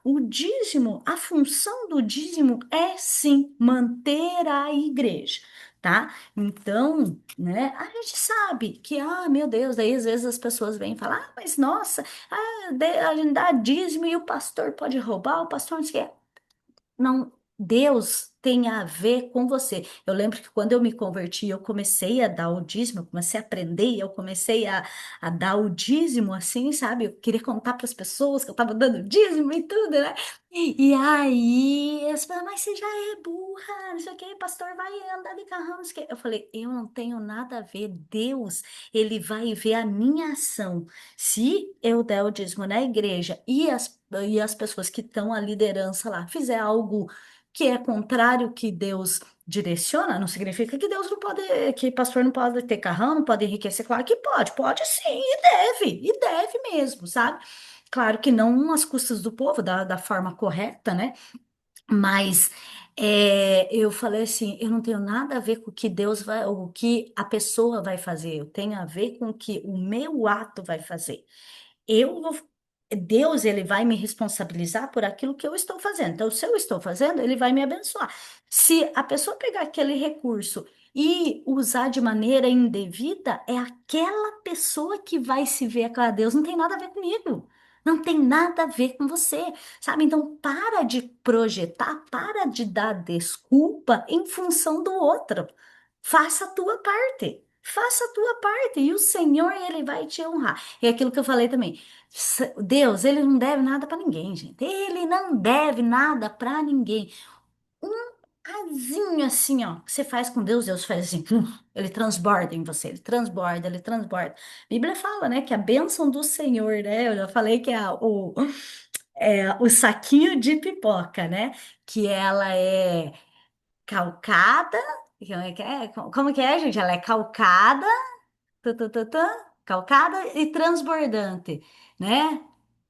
o dízimo, a função do dízimo é sim manter a igreja. Tá? Então, né, a gente sabe que, meu Deus, daí às vezes as pessoas vêm falar, mas nossa, a gente dá dízimo e o pastor pode roubar, o pastor não sei o quê. Não, Deus tem a ver com você. Eu lembro que quando eu me converti, eu comecei a dar o dízimo, eu comecei a aprender, eu comecei a dar o dízimo assim, sabe? Eu queria contar para as pessoas que eu estava dando dízimo e tudo, né? E aí, eles falaram, mas você já é burra, não sei o que, pastor vai andar de carrão, não sei o quê. Eu falei, eu não tenho nada a ver. Deus, ele vai ver a minha ação. Se eu der o dízimo na igreja e as pessoas que estão à liderança lá fizer algo que é contrário ao que Deus direciona, não significa que Deus não pode, que pastor não pode ter carrão, não pode enriquecer. Claro que pode sim, e deve mesmo, sabe? Claro que não às custas do povo, da forma correta, né? Mas eu falei assim, eu não tenho nada a ver com o que Deus vai, o que a pessoa vai fazer, eu tenho a ver com o que o meu ato vai fazer. Eu vou, Deus, ele vai me responsabilizar por aquilo que eu estou fazendo. Então, se eu estou fazendo, ele vai me abençoar. Se a pessoa pegar aquele recurso e usar de maneira indevida, é aquela pessoa que vai se ver com Deus, não tem nada a ver comigo. Não tem nada a ver com você, sabe? Então, para de projetar, para de dar desculpa em função do outro. Faça a tua parte. Faça a tua parte e o Senhor, ele vai te honrar. E aquilo que eu falei também. Deus, ele não deve nada para ninguém, gente. Ele não deve nada para ninguém. Um azinho assim, ó, que você faz com Deus, Deus faz assim, ele transborda em você, ele transborda, ele transborda. A Bíblia fala, né, que a bênção do Senhor, né, eu já falei que é o saquinho de pipoca, né, que ela é calcada, como que é, gente? Ela é calcada, tã, tã, tã, tã, calcada e transbordante, né?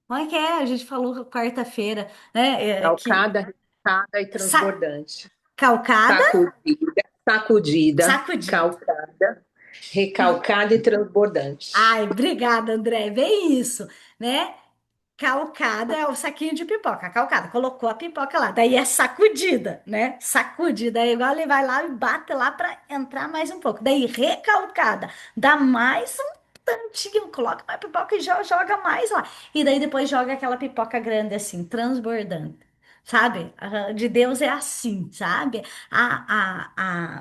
Como é que é? A gente falou quarta-feira, né? Que Calcada, recalcada e sa- transbordante. calcada, Sacudida, sacudida, sacudida. calcada, recalcada e transbordante. Ai, obrigada, André. Bem isso, né? Calcada é o saquinho de pipoca, calcada. Colocou a pipoca lá, daí é sacudida, né? Sacudida, aí igual ele vai lá e bate lá para entrar mais um pouco. Daí recalcada, dá mais um tantinho, coloca mais pipoca e joga mais lá. E daí depois joga aquela pipoca grande assim, transbordante. Sabe? De Deus é assim, sabe?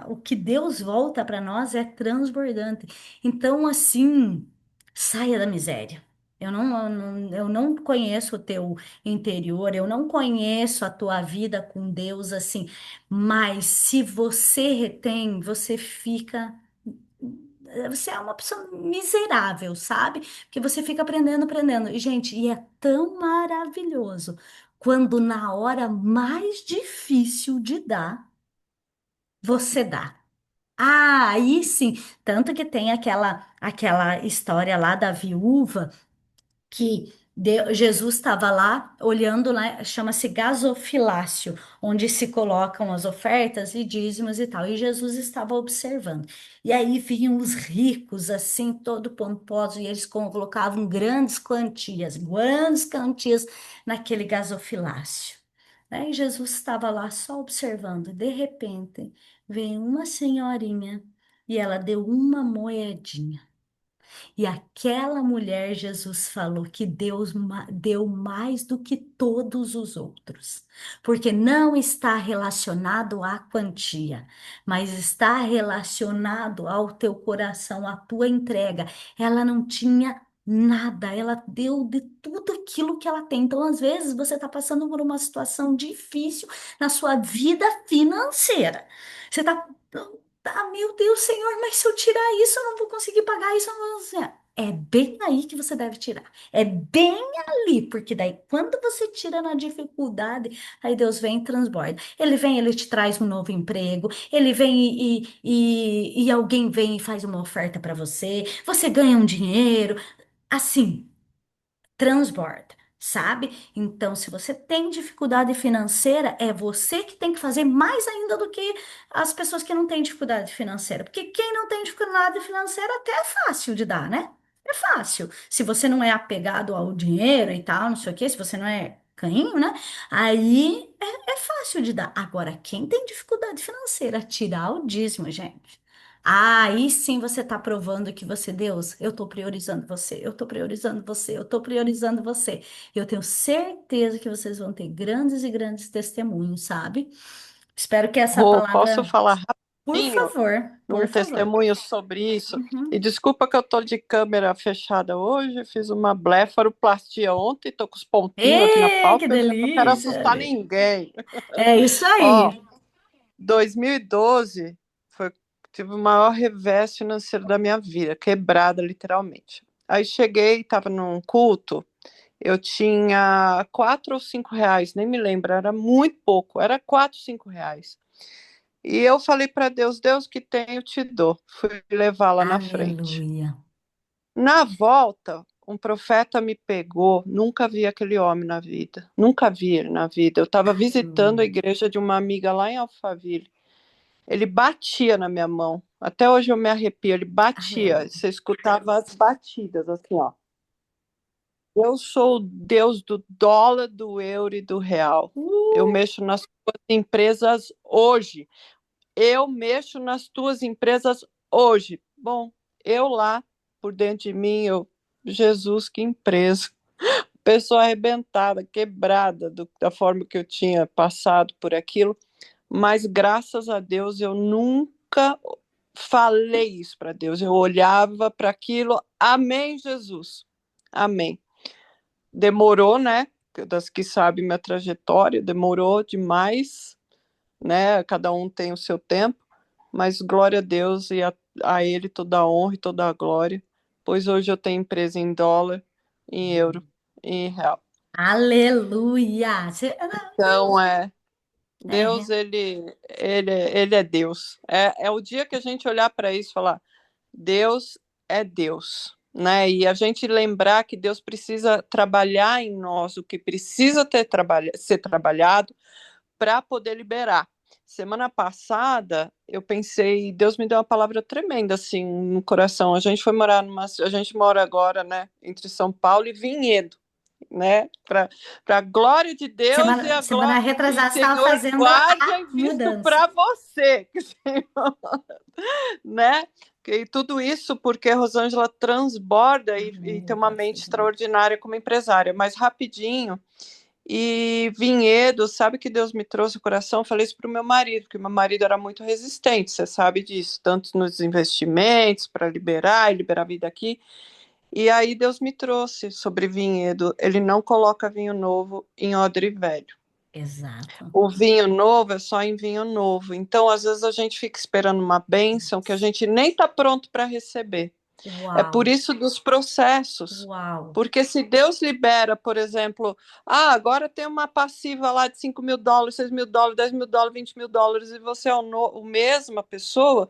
O que Deus volta para nós é transbordante. Então, assim, saia da miséria. Eu não conheço o teu interior, eu não conheço a tua vida com Deus assim, mas se você retém, você é uma pessoa miserável, sabe? Porque você fica aprendendo, aprendendo. E, gente, e é tão maravilhoso quando na hora mais difícil de dar, você dá. Aí sim, tanto que tem aquela história lá da viúva que Jesus estava lá olhando lá, chama-se gasofilácio, onde se colocam as ofertas e dízimos e tal. E Jesus estava observando. E aí vinham os ricos, assim, todo pomposos, e eles colocavam grandes quantias naquele gasofilácio. Aí Jesus estava lá só observando. De repente, veio uma senhorinha e ela deu uma moedinha. E aquela mulher, Jesus falou que Deus deu mais do que todos os outros, porque não está relacionado à quantia, mas está relacionado ao teu coração, à tua entrega. Ela não tinha nada, ela deu de tudo aquilo que ela tem. Então, às vezes, você está passando por uma situação difícil na sua vida financeira. Você está ah, meu Deus, Senhor, mas se eu tirar isso, eu não vou conseguir pagar isso. Eu não vou conseguir. É bem aí que você deve tirar. É bem ali, porque daí quando você tira na dificuldade, aí Deus vem e transborda. Ele vem, ele te traz um novo emprego, ele vem e alguém vem e faz uma oferta para você, você ganha um dinheiro, assim transborda, sabe? Então, se você tem dificuldade financeira, é você que tem que fazer mais ainda do que as pessoas que não têm dificuldade financeira. Porque quem não tem dificuldade financeira até é fácil de dar, né? É fácil. Se você não é apegado ao dinheiro e tal, não sei o quê, se você não é caninho, né? Aí é fácil de dar. Agora, quem tem dificuldade financeira, tirar o dízimo, gente. Aí sim você está provando que você, Deus, eu estou priorizando você, eu estou priorizando você, eu estou priorizando você. Eu tenho certeza que vocês vão ter grandes e grandes testemunhos, sabe? Espero que essa Rô, posso palavra, falar por rapidinho favor, um por favor. testemunho sobre isso? Uhum. E desculpa que eu tô de câmera fechada hoje, fiz uma blefaroplastia ontem, tô com os pontinhos aqui na Ê, que pálpebra, não quero delícia! assustar ninguém. É isso Ó, aí. 2012 foi, tive o maior revés financeiro da minha vida, quebrada literalmente. Aí cheguei, estava num culto, eu tinha 4 ou 5 reais, nem me lembro, era muito pouco, era 4, 5 reais. E eu falei para Deus, Deus que tem, eu te dou. Fui levar lá na frente. Aleluia. Na volta, um profeta me pegou, nunca vi aquele homem na vida, nunca vi ele na vida. Eu estava visitando a Aleluia. igreja de uma amiga lá em Alphaville. Ele batia na minha mão, até hoje eu me arrepio, ele batia, Aleluia. você escutava as batidas, assim, ó. Eu sou o Deus do dólar, do euro e do real. Eu mexo nas suas empresas hoje. Eu mexo nas tuas empresas hoje. Bom, eu lá, por dentro de mim, Jesus, que empresa. Pessoa arrebentada, quebrada da forma que eu tinha passado por aquilo, mas graças a Deus eu nunca falei isso para Deus. Eu olhava para aquilo, amém, Jesus, amém. Demorou, né? Das que sabem minha trajetória, demorou demais, né? Cada um tem o seu tempo, mas glória a Deus e a Ele toda a honra e toda a glória, pois hoje eu tenho empresa em dólar, em euro e em real. Aleluia. Então, É, Deus, ele é Deus. É o dia que a gente olhar para isso e falar, Deus é Deus, né? E a gente lembrar que Deus precisa trabalhar em nós o que precisa ser trabalhado para poder liberar. Semana passada, eu pensei, Deus me deu uma palavra tremenda assim no coração. A gente a gente mora agora, né, entre São Paulo e Vinhedo, né? Para a glória de Deus e semana que o retrasada você estava Senhor fazendo guarde a em visto mudança. para você, né? E tudo isso porque a Rosângela transborda e tem uma mente extraordinária como empresária. Mas rapidinho, e Vinhedo, sabe que Deus me trouxe o coração? Eu falei isso para o meu marido, porque meu marido era muito resistente, você sabe disso, tanto nos investimentos para liberar a vida aqui. E aí Deus me trouxe sobre Vinhedo. Ele não coloca vinho novo em odre velho. Exato. O vinho novo é só em vinho novo. Então, às vezes, a gente fica esperando uma bênção que a gente nem está pronto para receber. Uau. É por isso dos processos. Uau. Porque se Deus libera, por exemplo, agora tem uma passiva lá de $5.000, $6.000, $10.000, $20.000, e você é a mesma pessoa,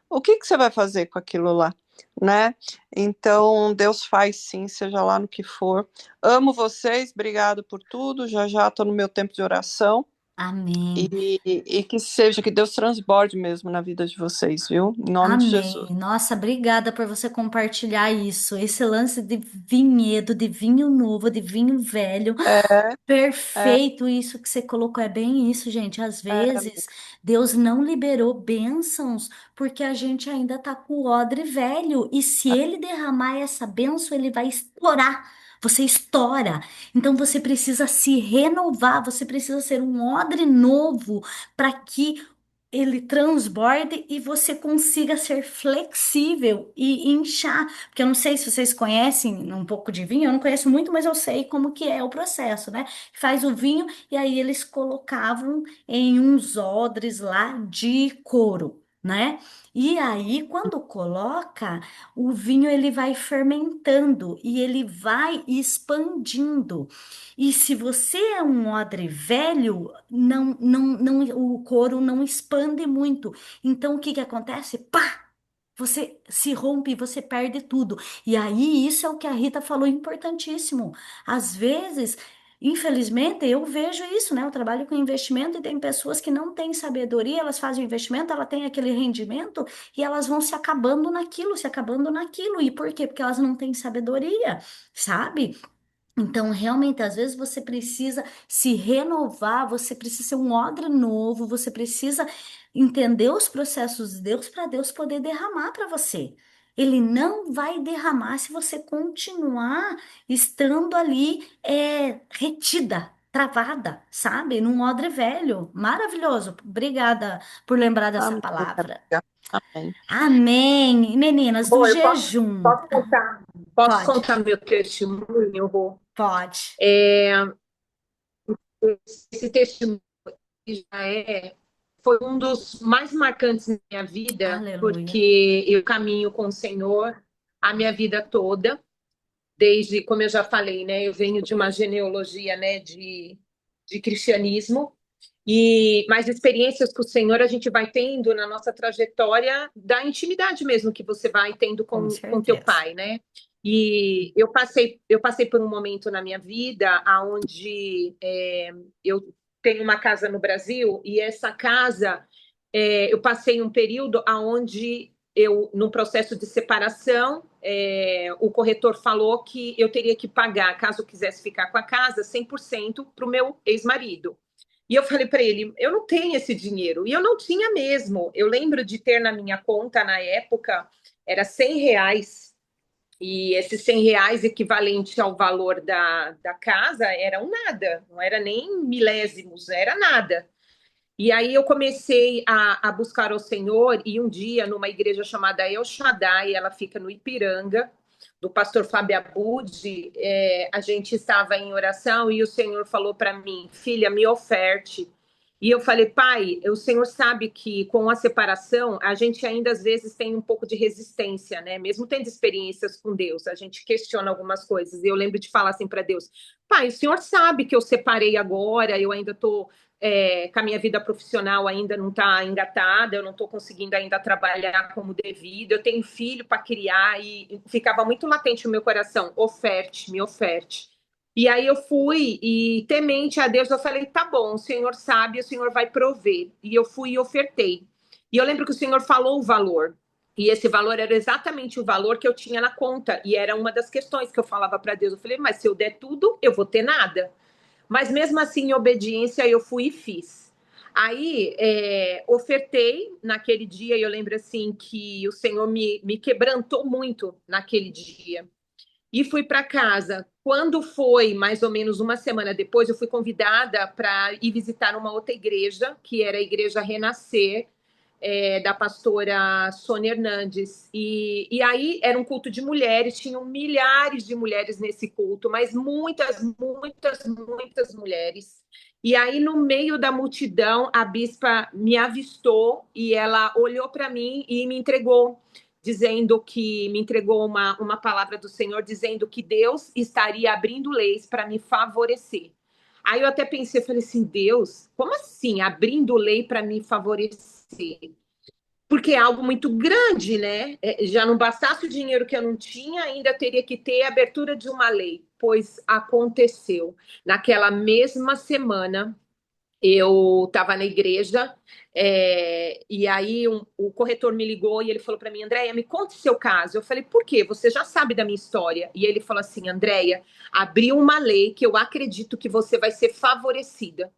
o que você vai fazer com aquilo lá? né? Então, Deus faz sim, seja lá no que for. Amo vocês, obrigado por tudo. Já já estou no meu tempo de oração. Amém. E que seja, que Deus transborde mesmo na vida de vocês, viu? Em nome de Jesus. Amém. Nossa, obrigada por você compartilhar isso. Esse lance de vinhedo, de vinho novo, de vinho velho. É, é, Perfeito, isso que você colocou. É bem isso, gente. Às vezes, Deus não liberou bênçãos porque a gente ainda tá com o odre velho. E se ele derramar essa bênção, ele vai estourar. Você estoura. Então você precisa se renovar, você precisa ser um odre novo para que ele transborde e você consiga ser flexível e inchar. Porque eu não sei se vocês conhecem um pouco de vinho, eu não conheço muito, mas eu sei como que é o processo, né? Faz o vinho e aí eles colocavam em uns odres lá de couro, né? E aí, quando coloca, o vinho ele vai fermentando e ele vai expandindo. E se você é um odre velho, não, o couro não expande muito. Então, o que que acontece? Pá! Você se rompe, você perde tudo. E aí, isso é o que a Rita falou, importantíssimo. Às vezes, infelizmente, eu vejo isso, né? Eu trabalho com investimento e tem pessoas que não têm sabedoria, elas fazem o investimento, ela tem aquele rendimento e elas vão se acabando naquilo, se acabando naquilo. E por quê? Porque elas não têm sabedoria, sabe? Então, realmente, às vezes você precisa se renovar, você precisa ser um odre novo, você precisa entender os processos de Deus para Deus poder derramar para você. Ele não vai derramar se você continuar estando ali retida, travada, sabe? Num odre velho. Maravilhoso. Obrigada por lembrar dessa amém, palavra. amiga. Amém. Amém. Meninas do Rô, eu jejum. posso Pode, contar meu testemunho, Rô? pode. Esse testemunho já foi um dos mais marcantes na minha vida, Aleluia. porque eu caminho com o Senhor a minha vida toda, desde, como eu já falei, né, eu venho de uma genealogia, né, de cristianismo, e mais experiências com o Senhor a gente vai tendo na nossa trajetória da intimidade mesmo que você vai tendo Com com teu certeza. pai, né? E eu passei por um momento na minha vida onde eu tenho uma casa no Brasil e essa casa eu passei um período onde eu, num processo de separação, o corretor falou que eu teria que pagar, caso eu quisesse ficar com a casa, 100% para o meu ex-marido. E eu falei para ele, eu não tenho esse dinheiro. E eu não tinha mesmo. Eu lembro de ter na minha conta, na época, era R$ 100. E esses R$ 100 equivalente ao valor da casa eram nada. Não era nem milésimos, era nada. E aí eu comecei a buscar o Senhor, e um dia, numa igreja chamada El Shaddai, ela fica no Ipiranga, do pastor Fábio Abud, a gente estava em oração e o Senhor falou para mim, filha, me oferte. E eu falei, pai, o Senhor sabe que com a separação a gente ainda às vezes tem um pouco de resistência, né? Mesmo tendo experiências com Deus, a gente questiona algumas coisas. E eu lembro de falar assim para Deus, pai, o Senhor sabe que eu separei agora, eu ainda estou com a minha vida profissional ainda não está engatada, eu não estou conseguindo ainda trabalhar como devido, eu tenho filho para criar e ficava muito latente no meu coração, oferte, me oferte. E aí eu fui e temente a Deus, eu falei, tá bom, o Senhor sabe, o Senhor vai prover. E eu fui e ofertei. E eu lembro que o Senhor falou o valor. E esse valor era exatamente o valor que eu tinha na conta. E era uma das questões que eu falava para Deus. Eu falei, mas se eu der tudo, eu vou ter nada. Mas mesmo assim, em obediência, eu fui e fiz. Aí, ofertei naquele dia, e eu lembro assim que o Senhor me quebrantou muito naquele dia. E fui para casa. Quando foi mais ou menos uma semana depois, eu fui convidada para ir visitar uma outra igreja, que era a Igreja Renascer, da pastora Sônia Hernandes. E aí era um culto de mulheres, tinham milhares de mulheres nesse culto, mas muitas, muitas, muitas mulheres. E aí, no meio da multidão, a bispa me avistou e ela olhou para mim e me entregou, dizendo que me entregou uma palavra do Senhor, dizendo que Deus estaria abrindo leis para me favorecer. Aí eu até pensei, falei assim, Deus, como assim abrindo lei para me favorecer? porque é algo muito grande, né? Já não bastasse o dinheiro que eu não tinha, ainda teria que ter a abertura de uma lei, pois aconteceu. Naquela mesma semana, eu estava na igreja, e aí o corretor me ligou e ele falou para mim, Andréia, me conte seu caso. Eu falei, por quê? Você já sabe da minha história. E ele falou assim, Andréia, abriu uma lei que eu acredito que você vai ser favorecida.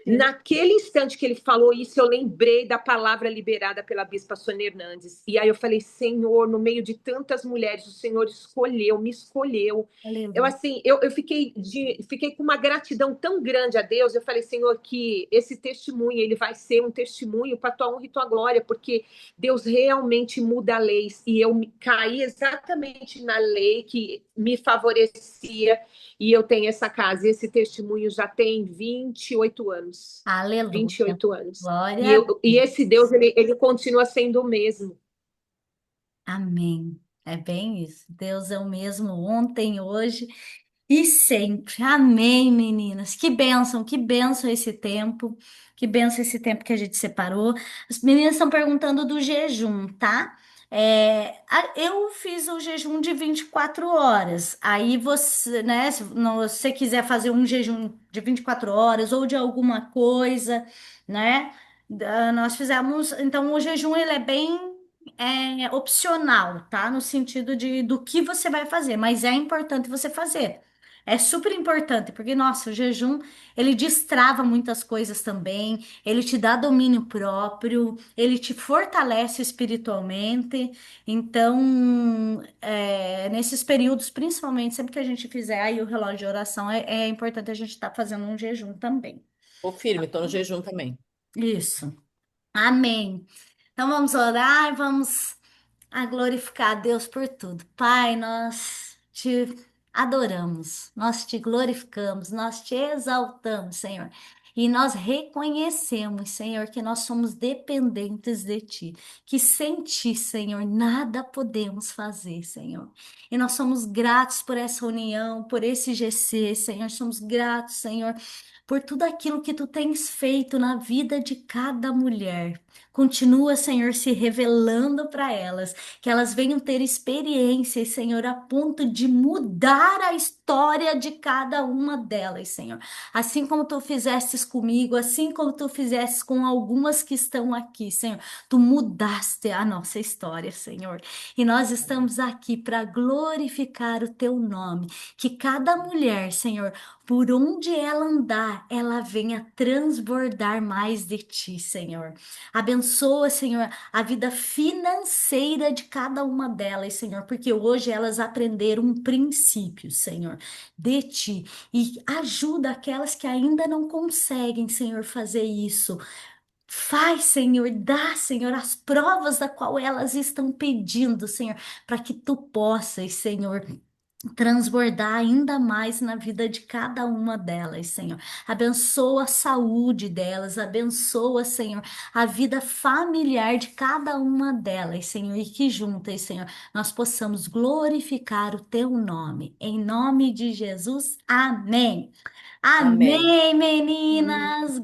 Naquele instante que ele falou isso, eu lembrei da palavra liberada pela Bispa Sônia Hernandes. E aí eu falei, Senhor, no meio de tantas mulheres, o Senhor escolheu, me escolheu. Eu, Aleluia. assim, eu fiquei com uma gratidão tão grande a Deus. Eu falei, Senhor, que esse testemunho, ele vai ser um testemunho para tua honra e tua glória, porque Deus realmente muda leis. E eu caí exatamente na lei que me favorecia. E eu tenho essa casa. E esse testemunho já tem 28 anos. Aleluia. 28 anos. Glória a E Deus. esse Deus, ele continua sendo o mesmo. Amém. É bem isso. Deus é o mesmo ontem, hoje e sempre. Amém, meninas. Que bênção esse tempo. Que bênção esse tempo que a gente separou. As meninas estão perguntando do jejum, tá? Eu fiz o jejum de 24 horas. Aí você, né, se você quiser fazer um jejum de 24 horas ou de alguma coisa, né? Nós fizemos, então o jejum ele é bem opcional, tá? No sentido de do que você vai fazer, mas é importante você fazer. É super importante, porque, nossa, o jejum, ele destrava muitas coisas também, ele te dá domínio próprio, ele te fortalece espiritualmente. Então, nesses períodos, principalmente, sempre que a gente fizer aí o relógio de oração, é importante a gente estar fazendo um jejum também. Tô firme, tô no jejum também. Isso. Amém. Então, vamos orar e vamos a glorificar a Deus por tudo. Pai, nós te adoramos, nós te glorificamos, nós te exaltamos, Senhor. E nós reconhecemos, Senhor, que nós somos dependentes de Ti, que sem Ti, Senhor, nada podemos fazer, Senhor. E nós somos gratos por essa união, por esse GC, Senhor. Somos gratos, Senhor, por tudo aquilo que Tu tens feito na vida de cada mulher. Continua, Senhor, se revelando para elas, que elas venham ter experiências, Senhor, a ponto de mudar a história de cada uma delas, Senhor. Assim como tu fizestes comigo, assim como tu fizestes com algumas que estão aqui, Senhor, tu mudaste a nossa história, Senhor. E nós estamos aqui para glorificar o teu nome, que cada mulher, Senhor, por onde ela andar, ela venha transbordar mais de ti, Senhor. Abençoa, Senhor, a vida financeira de cada uma delas, Senhor, porque hoje elas aprenderam um princípio, Senhor, de ti. E ajuda aquelas que ainda não conseguem, Senhor, fazer isso. Faz, Senhor, dá, Senhor, as provas da qual elas estão pedindo, Senhor, para que tu possas, Senhor, transbordar ainda mais na vida de cada uma delas, Senhor. Abençoa a saúde delas, abençoa, Senhor, a vida familiar de cada uma delas, Senhor, e que juntas, Senhor, nós possamos glorificar o teu nome. Em nome de Jesus, amém. Amém. Amém, meninas.